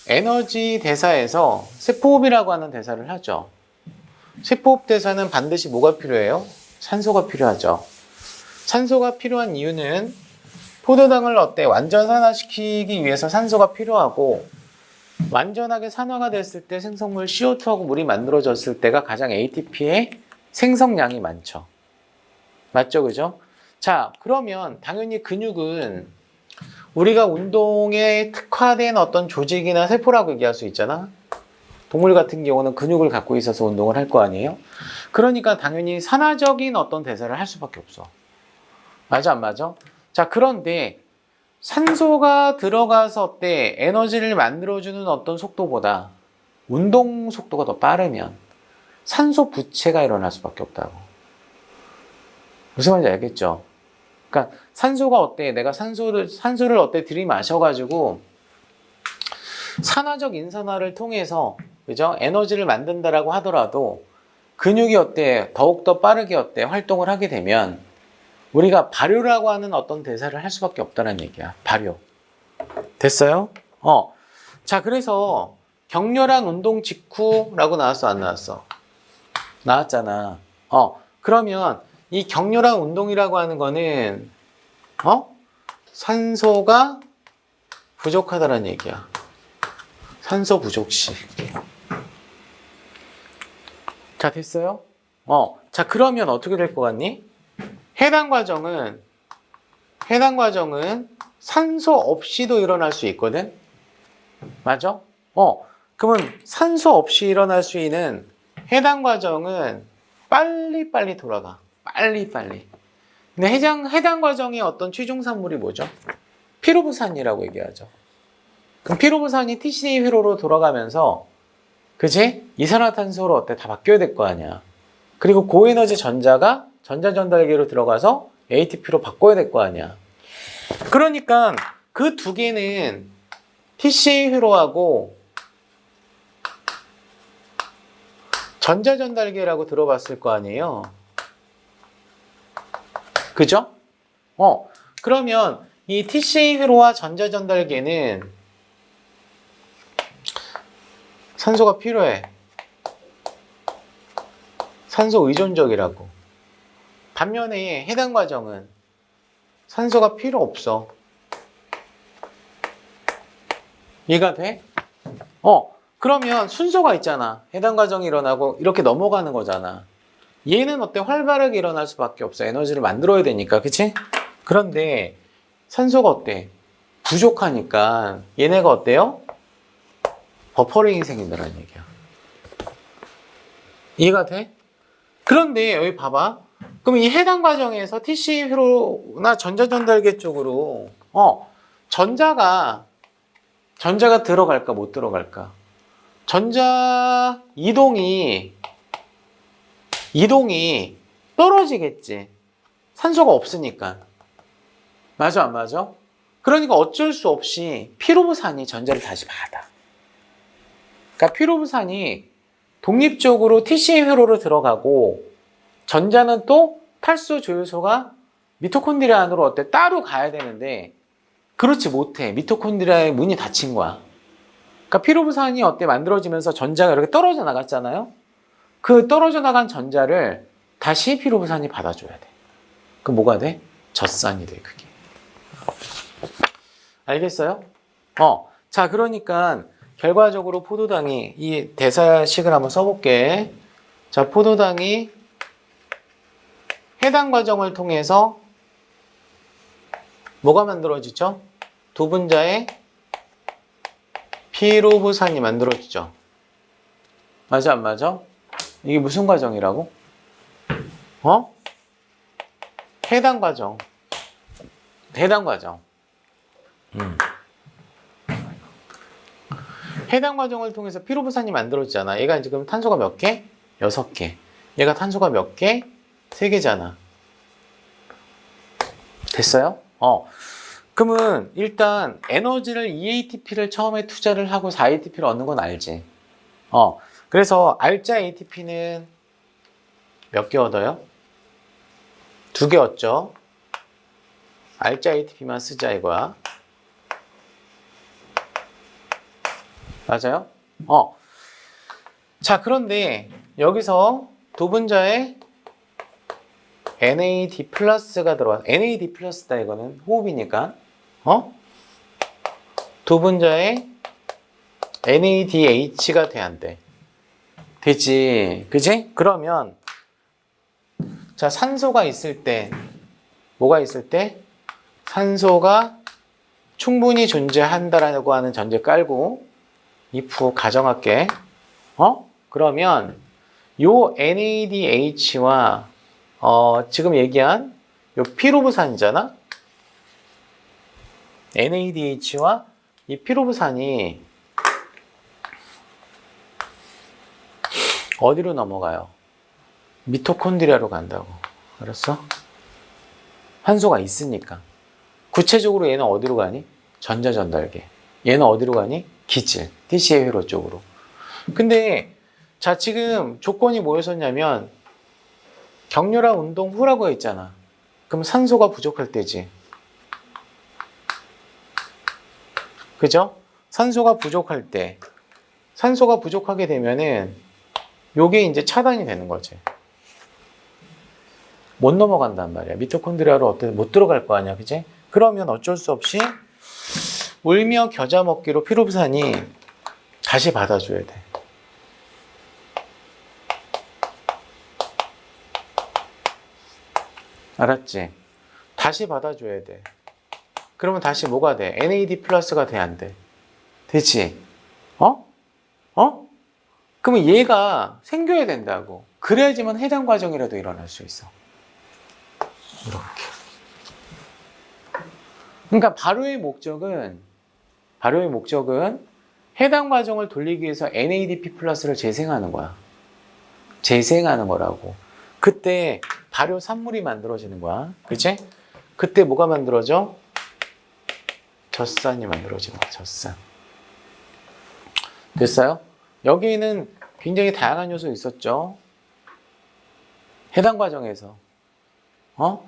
에너지 대사에서 세포호흡이라고 하는 대사를 하죠. 세포호흡 대사는 반드시 뭐가 필요해요? 산소가 필요하죠. 산소가 필요한 이유는 포도당을 완전 산화시키기 위해서 산소가 필요하고 완전하게 산화가 됐을 때 생성물 CO2하고 물이 만들어졌을 때가 가장 ATP의 생성량이 많죠. 맞죠? 그죠? 자, 그러면 당연히 근육은 우리가 운동에 특화된 어떤 조직이나 세포라고 얘기할 수 있잖아. 동물 같은 경우는 근육을 갖고 있어서 운동을 할 거 아니에요? 그러니까 당연히 산화적인 어떤 대사를 할 수밖에 없어. 맞아, 안 맞아? 자, 그런데 산소가 들어가서 에너지를 만들어주는 어떤 속도보다 운동 속도가 더 빠르면 산소 부채가 일어날 수밖에 없다고. 무슨 말인지 알겠죠? 그러니까 산소가 내가 산소를 들이마셔가지고 산화적 인산화를 통해서 그죠? 에너지를 만든다라고 하더라도 근육이 더욱더 빠르게 활동을 하게 되면 우리가 발효라고 하는 어떤 대사를 할 수밖에 없다는 얘기야. 발효. 됐어요? 자, 그래서 격렬한 운동 직후라고 나왔어, 안 나왔어? 나왔잖아. 그러면 이 격렬한 운동이라고 하는 거는 산소가 부족하다는 얘기야. 산소 부족 시. 자, 됐어요? 자, 그러면 어떻게 될 것 같니? 해당 과정은 산소 없이도 일어날 수 있거든? 맞아? 그러면 산소 없이 일어날 수 있는 해당 과정은 빨리빨리 돌아가. 빨리빨리. 근데 해당 과정의 어떤 최종 산물이 뭐죠? 피로부산이라고 얘기하죠. 그럼 피로부산이 TCA 회로로 돌아가면서 그치? 이산화탄소로 다 바뀌어야 될 거 아니야. 그리고 고에너지 전자가 전자전달계로 들어가서 ATP로 바꿔야 될 거 아니야. 그러니까 그 두 개는 TCA 회로하고 전자전달계라고 들어봤을 거 아니에요. 그죠? 그러면 이 TCA 회로와 전자전달계는 산소가 필요해. 산소 의존적이라고. 반면에 해당 과정은 산소가 필요 없어. 이해가 돼? 그러면 순서가 있잖아. 해당 과정이 일어나고 이렇게 넘어가는 거잖아. 얘는 어때? 활발하게 일어날 수밖에 없어. 에너지를 만들어야 되니까. 그치? 그런데 산소가 어때? 부족하니까 얘네가 어때요? 버퍼링이 생긴다는 얘기야. 이해가 돼? 그런데 여기 봐봐. 그럼 이 해당 과정에서 TC회로나 전자전달계 쪽으로 전자가 들어갈까 못 들어갈까? 전자 이동이 떨어지겠지. 산소가 없으니까. 맞아 안 맞아? 그러니까 어쩔 수 없이 피로부산이 전자를 다시 받아. 그러니까 피로부산이 독립적으로 TCA 회로로 들어가고 전자는 또 탈수 조효소가 미토콘드리아 안으로 어때? 따로 가야 되는데 그렇지 못해. 미토콘드리아의 문이 닫힌 거야. 그러니까 피로부산이 어때? 만들어지면서 전자가 이렇게 떨어져 나갔잖아요. 그 떨어져 나간 전자를 다시 피로부산이 받아줘야 돼. 그럼 뭐가 돼? 젖산이 돼, 그게. 알겠어요? 자, 그러니까 결과적으로 포도당이 이 대사식을 한번 써볼게. 자, 포도당이 해당 과정을 통해서 뭐가 만들어지죠? 두 분자의 피로부산이 만들어지죠. 맞아, 안 맞아? 이게 무슨 과정이라고? 해당 과정. 해당 과정. 해당 과정을 통해서 피로부산이 만들어지잖아. 얘가 지금 탄소가 몇 개? 6개. 얘가 탄소가 몇 개? 3개잖아. 됐어요? 그러면 일단 에너지를 EATP를 처음에 투자를 하고 4ATP를 얻는 건 알지? 그래서 알짜 ATP는 몇 개 얻어요? 2개 얻죠? 알짜 ATP만 쓰자 이거야. 맞아요? 자, 그런데 여기서 두 분자에 NAD 플러스가 들어와. NAD 플러스다 이거는 호흡이니까. 두 분자에 NADH가 돼야 안 돼. 되지. 그지? 그러면 자, 산소가 있을 때 뭐가 있을 때? 산소가 충분히 존재한다라고 하는 전제 깔고 if 가정할게. 그러면 요 NADH와 지금 얘기한 요 피로부산이잖아. NADH와 이 피로부산이 어디로 넘어가요? 미토콘드리아로 간다고. 알았어? 산소가 있으니까. 구체적으로 얘는 어디로 가니? 전자전달계. 얘는 어디로 가니? 기질. TCA 회로 쪽으로. 근데 자, 지금 조건이 뭐였었냐면 격렬한 운동 후라고 했잖아. 그럼 산소가 부족할 때지. 그죠? 산소가 부족할 때. 산소가 부족하게 되면은 요게 이제 차단이 되는 거지. 못 넘어간단 말이야. 미토콘드리아로 어떻게 못 들어갈 거 아니야. 그지? 그러면 어쩔 수 없이 울며 겨자 먹기로 피로부산이 다시 받아줘야 돼. 알았지? 다시 받아줘야 돼. 그러면 다시 뭐가 돼? NAD 플러스가 돼, 안 돼? 되지? 그러면 얘가 생겨야 된다고. 그래야지만 해당 과정이라도 일어날 수 있어. 이렇게. 그러니까 발효의 목적은 해당 과정을 돌리기 위해서 NADP 플러스를 재생하는 거야. 재생하는 거라고. 그때 발효 산물이 만들어지는 거야. 그치? 그때 뭐가 만들어져? 젖산이 만들어지는 거야. 젖산. 됐어요? 여기에는 굉장히 다양한 요소 있었죠. 해당 과정에서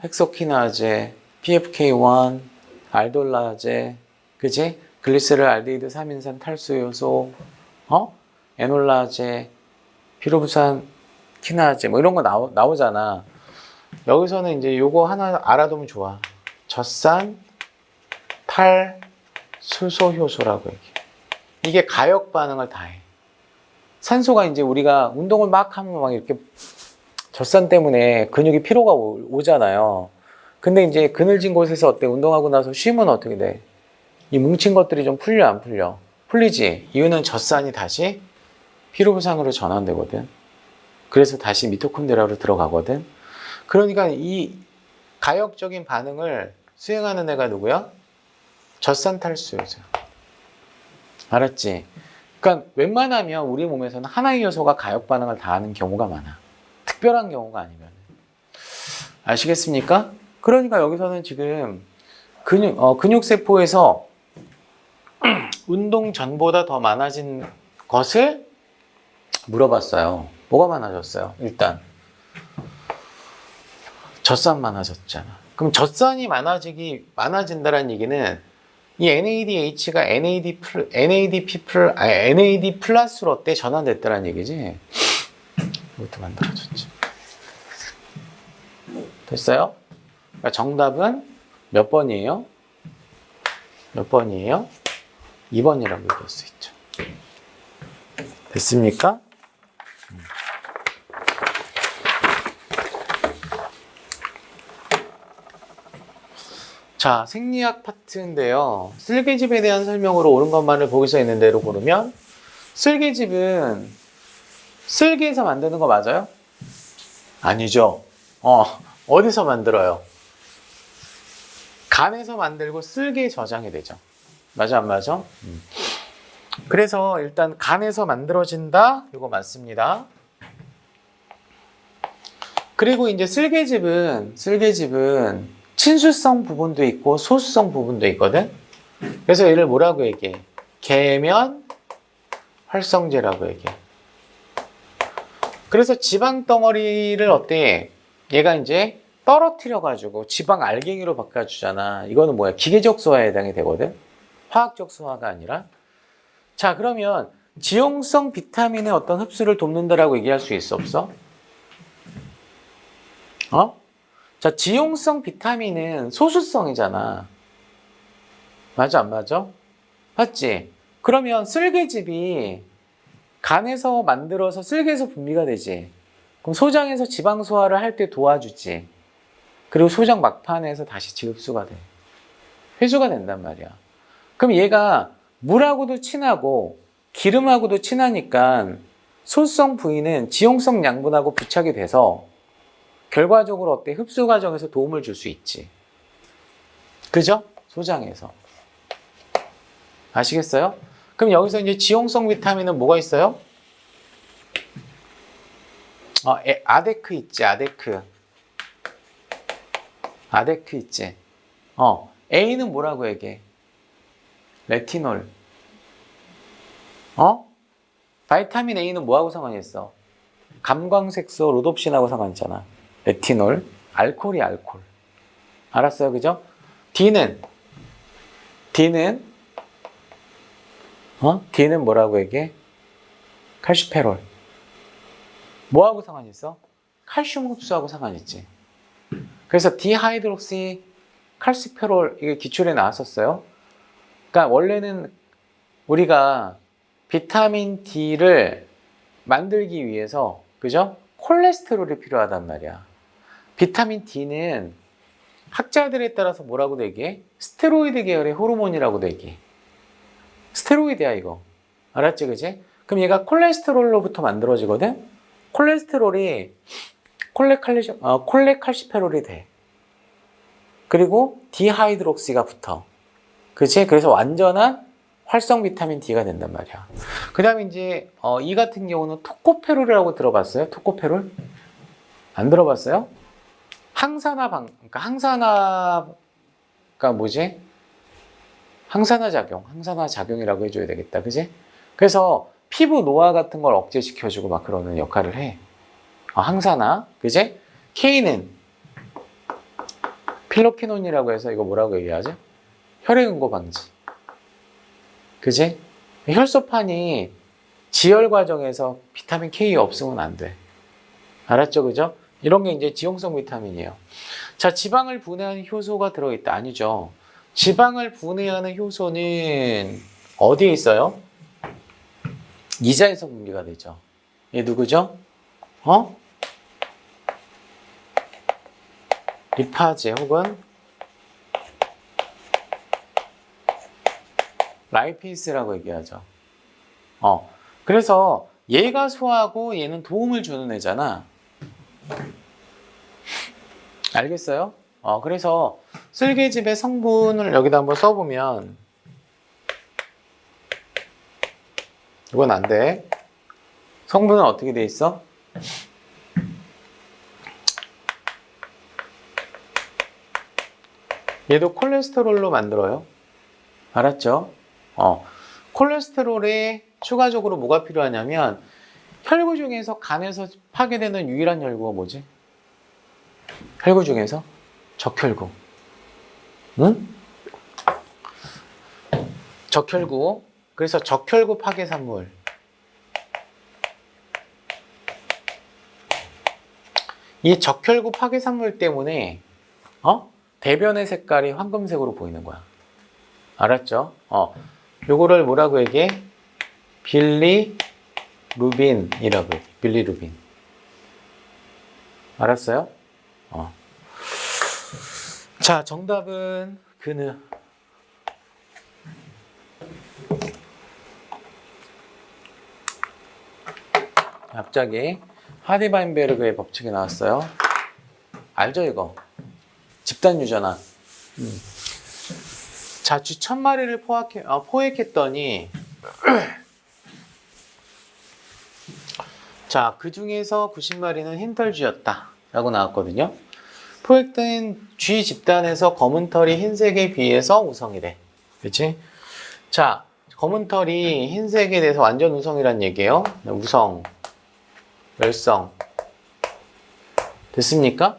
헥소키나제, PFK1, 알돌라제, 그치? 글리세롤 알데히드 3인산 탈수 요소, 에놀라제, 피로부산 키나제 뭐 이런 거 나오잖아. 여기서는 이제 요거 하나 알아두면 좋아. 젖산 탈 수소 효소라고 얘기해. 이게 가역 반응을 다 해. 산소가 이제 우리가 운동을 막 하면 막 이렇게 젖산 때문에 근육이 피로가 오잖아요. 근데 이제 그늘진 곳에서 어때? 운동하고 나서 쉬면 어떻게 돼? 이 뭉친 것들이 좀 풀려, 안 풀려? 풀리지. 이유는 젖산이 다시 피로부상으로 전환되거든. 그래서 다시 미토콘드리아로 들어가거든. 그러니까 이 가역적인 반응을 수행하는 애가 누구야? 젖산탈수요죠. 알았지? 그러니까 웬만하면 우리 몸에서는 하나의 요소가 가역 반응을 다 하는 경우가 많아. 특별한 경우가 아니면. 아시겠습니까? 그러니까 여기서는 지금 근육세포에서 운동 전보다 더 많아진 것을 물어봤어요. 뭐가 많아졌어요? 일단 젖산 많아졌잖아. 그럼 젖산이 많아진다는 얘기는 이 NADH가 NAD 플러스로 어때? 전환됐다는 얘기지. 이것도 만들어졌지. 됐어요? 그러니까 정답은 몇 번이에요? 몇 번이에요? 2번이라고 얘기할 수 있죠. 됐습니까? 자, 생리학 파트인데요. 쓸개즙에 대한 설명으로 옳은 것만을 보기 서 있는 대로 고르면 쓸개즙은 쓸개에서 만드는 거 맞아요? 아니죠. 어디서 만들어요? 간에서 만들고 쓸개에 저장이 되죠. 맞아, 안 맞아? 그래서 일단 간에서 만들어진다. 이거 맞습니다. 그리고 이제 쓸개즙은 친수성 부분도 있고 소수성 부분도 있거든. 그래서 얘를 뭐라고 얘기해? 계면 활성제라고 얘기해. 그래서 지방 덩어리를 어때? 얘가 이제 떨어뜨려 가지고 지방 알갱이로 바꿔주잖아. 이거는 뭐야? 기계적 소화에 해당이 되거든. 화학적 소화가 아니라. 자, 그러면 지용성 비타민의 어떤 흡수를 돕는다라고 얘기할 수 있어, 없어? 자, 지용성 비타민은 소수성이잖아. 맞아, 안 맞아? 맞지? 그러면 쓸개즙이 간에서 만들어서 쓸개에서 분비가 되지. 그럼 소장에서 지방 소화를 할 때 도와주지. 그리고 소장 막판에서 다시 지흡수가 돼. 회수가 된단 말이야. 그럼 얘가 물하고도 친하고 기름하고도 친하니까 소수성 부위는 지용성 양분하고 부착이 돼서 결과적으로 어때? 흡수 과정에서 도움을 줄 수 있지. 그죠? 소장에서. 아시겠어요? 그럼 여기서 이제 지용성 비타민은 뭐가 있어요? 아데크 있지, 아데크. 아데크 있지. A는 뭐라고 얘기해? 레티놀. 바이타민 A는 뭐하고 상관이 있어? 감광색소 로놉신하고 상관 있잖아. 레티놀, 알코올이 알코올. 알았어요, 그죠? D는 뭐라고 얘기해? 칼시페롤. 뭐하고 상관이 있어? 칼슘 흡수하고 상관이 있지. 그래서 디하이드록시 칼시페롤 이게 기출에 나왔었어요. 그러니까 원래는 우리가 비타민 D를 만들기 위해서, 그죠? 콜레스테롤이 필요하단 말이야. 비타민 D는 학자들에 따라서 뭐라고도 얘기해? 스테로이드 계열의 호르몬이라고도 얘기해. 스테로이드야, 이거. 알았지, 그지? 그럼 얘가 콜레스테롤로부터 만들어지거든? 콜레스테롤이 콜레칼시페롤이 돼. 그리고 디하이드록시가 붙어. 그치? 그래서 완전한 활성 비타민 D가 된단 말이야. 그 다음에 이제, 이 같은 경우는 토코페롤이라고 들어봤어요? 토코페롤? 안 들어봤어요? 그러니까 항산화가 뭐지? 항산화 작용이라고 해줘야 되겠다. 그지? 그래서 피부 노화 같은 걸 억제시켜주고 막 그러는 역할을 해. 항산화. 그지? K는 필로키논이라고 해서 이거 뭐라고 얘기하죠? 혈액응고 방지. 그지? 혈소판이 지혈 과정에서 비타민 K 없으면 안 돼. 알았죠? 그죠? 이런 게 이제 지용성 비타민이에요. 자, 지방을 분해하는 효소가 들어있다. 아니죠. 지방을 분해하는 효소는 어디에 있어요? 이자에서 분비가 되죠. 얘 누구죠? 어? 리파제 혹은 라이페이스라고 얘기하죠. 그래서 얘가 소화하고 얘는 도움을 주는 애잖아. 알겠어요? 그래서 쓸개즙의 성분을 여기다 한번 써보면 이건 안 돼. 성분은 어떻게 돼 있어? 얘도 콜레스테롤로 만들어요. 알았죠? 콜레스테롤에 추가적으로 뭐가 필요하냐면 혈구 중에서 간에서 파괴되는 유일한 혈구가 뭐지? 혈구 중에서? 적혈구. 응? 적혈구. 그래서 적혈구 파괴산물. 이 적혈구 파괴산물 때문에 대변의 색깔이 황금색으로 보이는 거야. 알았죠? 요거를 뭐라고 얘기해? 빌리루빈이라고 얘기해. 빌리루빈. 알았어요? 자, 정답은 그는 갑자기 하디바인베르그의 법칙이 나왔어요. 알죠, 이거? 집단 유전학. 자, 쥐 1000마리를 포획했더니 자, 그 중에서 90마리는 흰털쥐였다 라고 나왔거든요. 포획된 쥐 집단에서 검은 털이 흰색에 비해서 우성이래. 그치? 자, 검은 털이 흰색에 대해서 완전 우성이란 얘기예요. 우성, 열성. 됐습니까?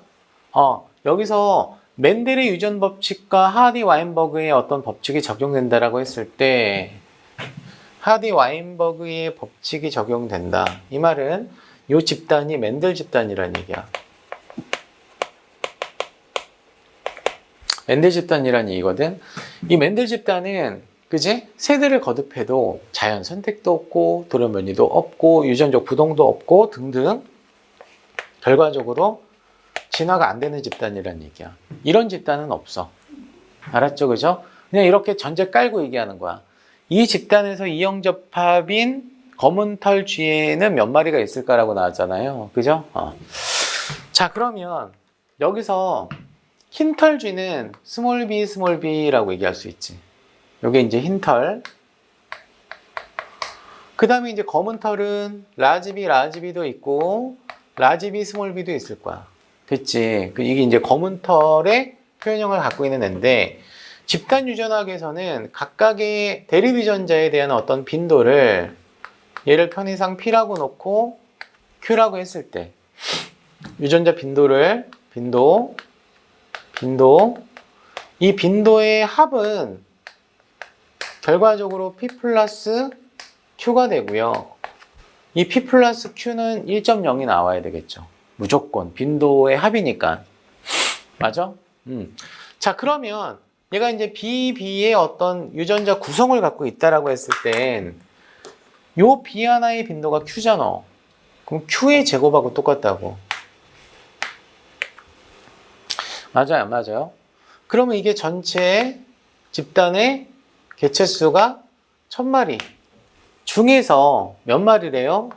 여기서 멘델의 유전 법칙과 하디 와인버그의 어떤 법칙이 적용된다라고 했을 때 하디 와인버그의 법칙이 적용된다. 이 말은 이 집단이 멘델 집단이라는 얘기야. 멘델 집단이라는 얘기거든. 이 멘델 집단은 그지? 세대를 거듭해도 자연 선택도 없고 돌연변이도 없고 유전적 부동도 없고 등등 결과적으로 진화가 안 되는 집단이라는 얘기야. 이런 집단은 없어. 알았죠? 그죠? 그냥 이렇게 전제 깔고 얘기하는 거야. 이 집단에서 이형접합인 검은 털 쥐에는 몇 마리가 있을까라고 나왔잖아요. 그죠? 자, 그러면 여기서 흰털 쥐는 스몰 b라고 얘기할 수 있지. 요게 이제 흰털. 그 다음에 이제 검은 털은 라지 B도 있고 라지 B 스몰 b도 있을 거야. 됐지? 이게 이제 검은 털의 표현형을 갖고 있는 애인데 집단 유전학에서는 각각의 대립 유전자에 대한 어떤 빈도를 얘를 편의상 P라고 놓고 Q라고 했을 때 유전자 빈도를 이 빈도의 합은 결과적으로 P 플러스 Q가 되고요. 이 P 플러스 Q는 1.0이 나와야 되겠죠. 무조건 빈도의 합이니까. 맞아? 자, 그러면 얘가 이제 BB의 어떤 유전자 구성을 갖고 있다라고 했을 땐 요 B 하나의 빈도가 Q잖아. 그럼 Q의 제곱하고 똑같다고. 맞아요, 안 맞아요? 그러면 이게 전체 집단의 개체수가 1000마리 중에서 몇 마리래요?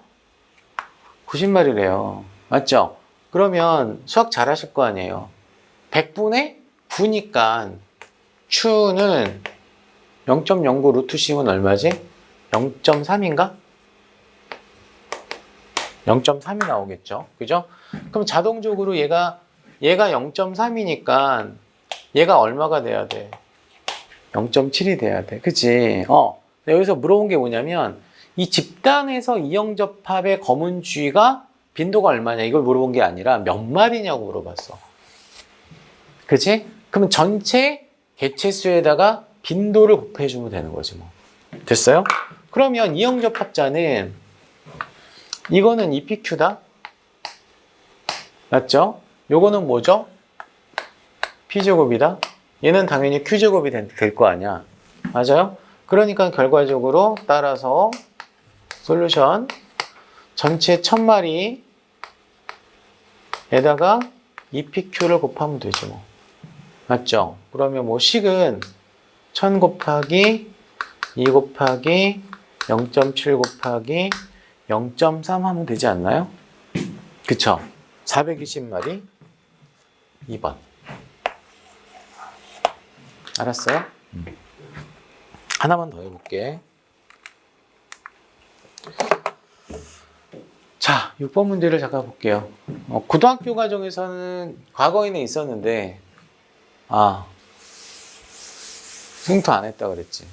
90마리래요. 맞죠? 그러면 수학 잘 하실 거 아니에요. 100분의 9니까 Q는 0.09 루트 C면 얼마지? 0.3인가? 0.3이 나오겠죠. 그죠? 그럼 자동적으로 얘가 0.3이니까 얘가 얼마가 돼야 돼? 0.7이 돼야 돼. 그치? 여기서 물어본 게 뭐냐면 이 집단에서 이형접합의 검은 쥐가 빈도가 얼마냐 이걸 물어본 게 아니라 몇 마리냐고 물어봤어. 그치? 그러면 전체 개체수에다가 빈도를 곱해주면 되는 거지 뭐. 됐어요? 그러면 이형접합자는 이거는 EPQ다. 맞죠? 요거는 뭐죠? P제곱이다. 얘는 당연히 Q제곱이 될 거 아니야. 맞아요? 그러니까 결과적으로 따라서 솔루션 전체 1000마리에다가 EPQ를 곱하면 되지 뭐. 맞죠? 그러면 뭐 식은 1000 곱하기 2 곱하기 0.7 곱하기 0.3 하면 되지 않나요? 그쵸? 420마리 2번. 알았어요? 하나만 더 해볼게. 자, 6번 문제를 잠깐 볼게요. 고등학교 과정에서는 과거에는 있었는데, 승투 안 했다 그랬지.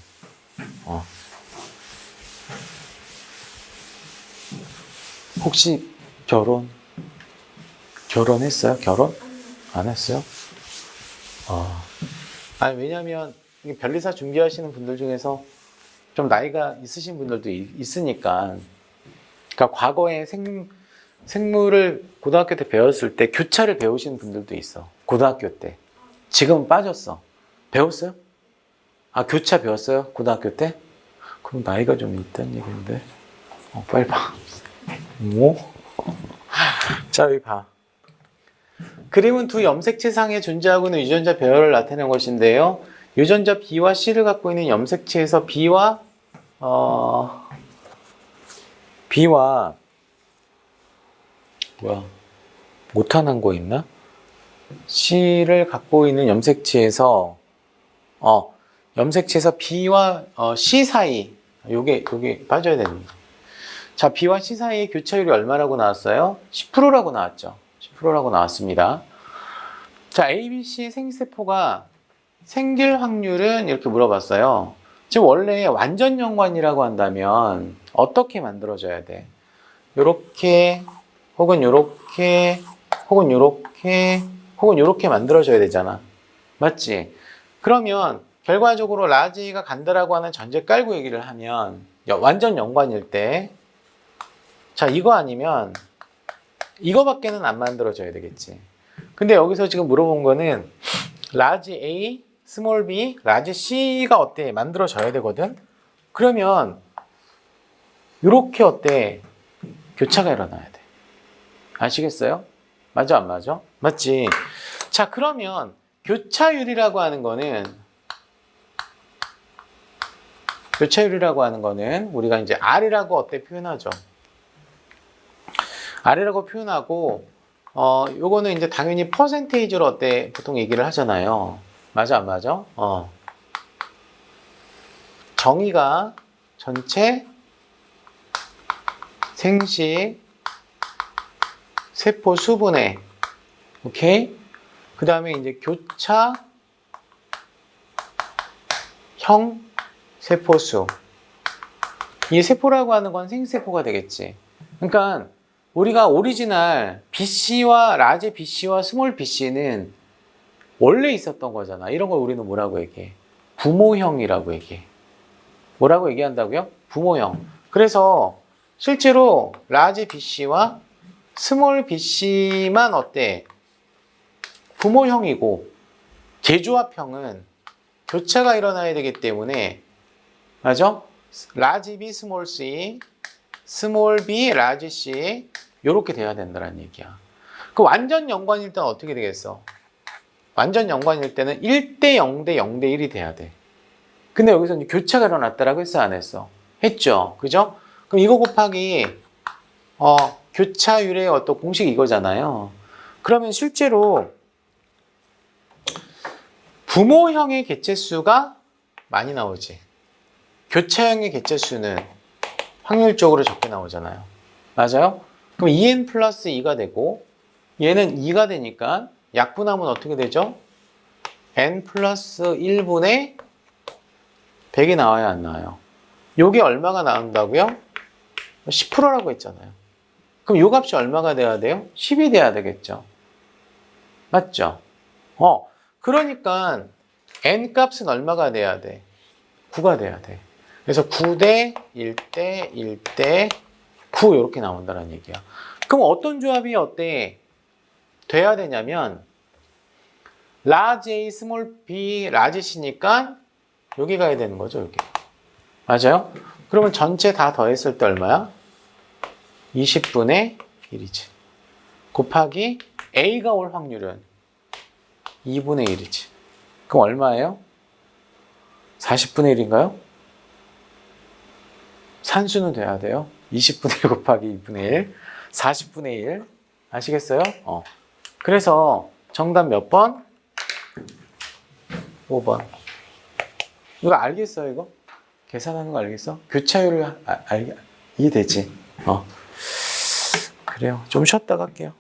혹시 결혼했어요? 결혼? 안 했어요? 아니, 왜냐면, 변리사 준비하시는 분들 중에서 좀 나이가 있으신 분들도 있으니까. 그러니까 과거에 생물을 고등학교 때 배웠을 때 교차를 배우시는 분들도 있어. 고등학교 때. 지금은 빠졌어. 배웠어요? 교차 배웠어요? 고등학교 때? 그럼 나이가 좀 있다는 얘기인데. 빨리 봐. 뭐? 자, 여기 봐. 그림은 두 염색체상에 존재하고 있는 유전자 배열을 나타내는 것인데요. 유전자 B와 C를 갖고 있는 염색체에서 B와 못하는 거 있나? C를 갖고 있는 염색체에서 B와 C 사이 요게 빠져야 됩니다. 자, B와 C 사이의 교차율이 얼마라고 나왔어요? 10%라고 나왔죠. 10%라고 나왔습니다. 자, ABC 생세포가 생길 확률은 이렇게 물어봤어요. 지금 원래 완전 연관이라고 한다면 어떻게 만들어져야 돼? 요렇게 혹은 요렇게 혹은 요렇게 혹은 요렇게 만들어져야 되잖아. 맞지? 그러면 결과적으로 라지가 간다라고 하는 전제 깔고 얘기를 하면 완전 연관일 때 자, 이거 아니면 이거밖에는 안 만들어져야 되겠지. 근데 여기서 지금 물어본 거는 라지 A, 스몰 b, 라지 C가 어때? 만들어져야 되거든? 그러면 이렇게 어때? 교차가 일어나야 돼. 아시겠어요? 맞아, 안 맞아? 맞지? 자, 그러면 교차율이라고 하는 거는 우리가 이제 R이라고 어때 표현하죠? R이라고 표현하고 요거는 이제 당연히 퍼센테이지로 어때 보통 얘기를 하잖아요. 맞아, 안 맞아? 정의가 전체 생식 세포 수분의 오케이? 그 다음에 이제 교차형 세포수. 이 세포라고 하는 건 생세포가 되겠지. 그러니까 우리가 오리지널 BC와 라지 BC와 스몰 BC는 원래 있었던 거잖아. 이런 걸 우리는 뭐라고 얘기해? 부모형이라고 얘기해. 뭐라고 얘기한다고요? 부모형. 그래서 실제로 라지 BC와 스몰 BC만 어때? 부모형이고 계조합형은 교차가 일어나야 되기 때문에 맞아? 라지 B, 스몰 C, 스몰 B, 라지 C 이렇게 돼야 된다는 얘기야. 그 완전 연관일 때는 어떻게 되겠어? 완전 연관일 때는 1대 0대 0대 1이 돼야 돼. 근데 여기서 이제 교차가 일어났다라고 했어, 안 했어? 했죠. 그죠? 그럼 이거 곱하기 교차율의 어떤 공식이 이거잖아요. 그러면 실제로 부모형의 개체수가 많이 나오지. 교차형의 개체수는 확률적으로 적게 나오잖아요. 맞아요? 그럼 2n 플러스 2가 되고 얘는 2가 되니까 약분하면 어떻게 되죠? n 플러스 1분의 100이 나와야 안 나와요? 요게 얼마가 나온다고요? 10%라고 했잖아요. 그럼 요 값이 얼마가 돼야 돼요? 10이 돼야 되겠죠. 맞죠? 그러니까 n 값은 얼마가 돼야 돼? 9가 돼야 돼. 그래서 9대 1대 1대 9 이렇게 나온다는 얘기야. 그럼 어떤 조합이 어때? 돼야 되냐면 라지 A, 스몰 B, 라지 C니까 여기 가야 되는 거죠. 여기. 맞아요? 그러면 전체 다 더했을 때 얼마야? 20분의 1이지. 곱하기 A가 올 확률은 2분의 1이지. 그럼 얼마예요? 40분의 1인가요? 산수는 돼야 돼요. 20분의 1 곱하기 2분의 1, 40분의 1. 아시겠어요? 그래서 정답 몇 번? 5번. 이거 알겠어요, 이거? 계산하는 거 알겠어? 교차율을 이해되지? 그래요. 좀 쉬었다 갈게요.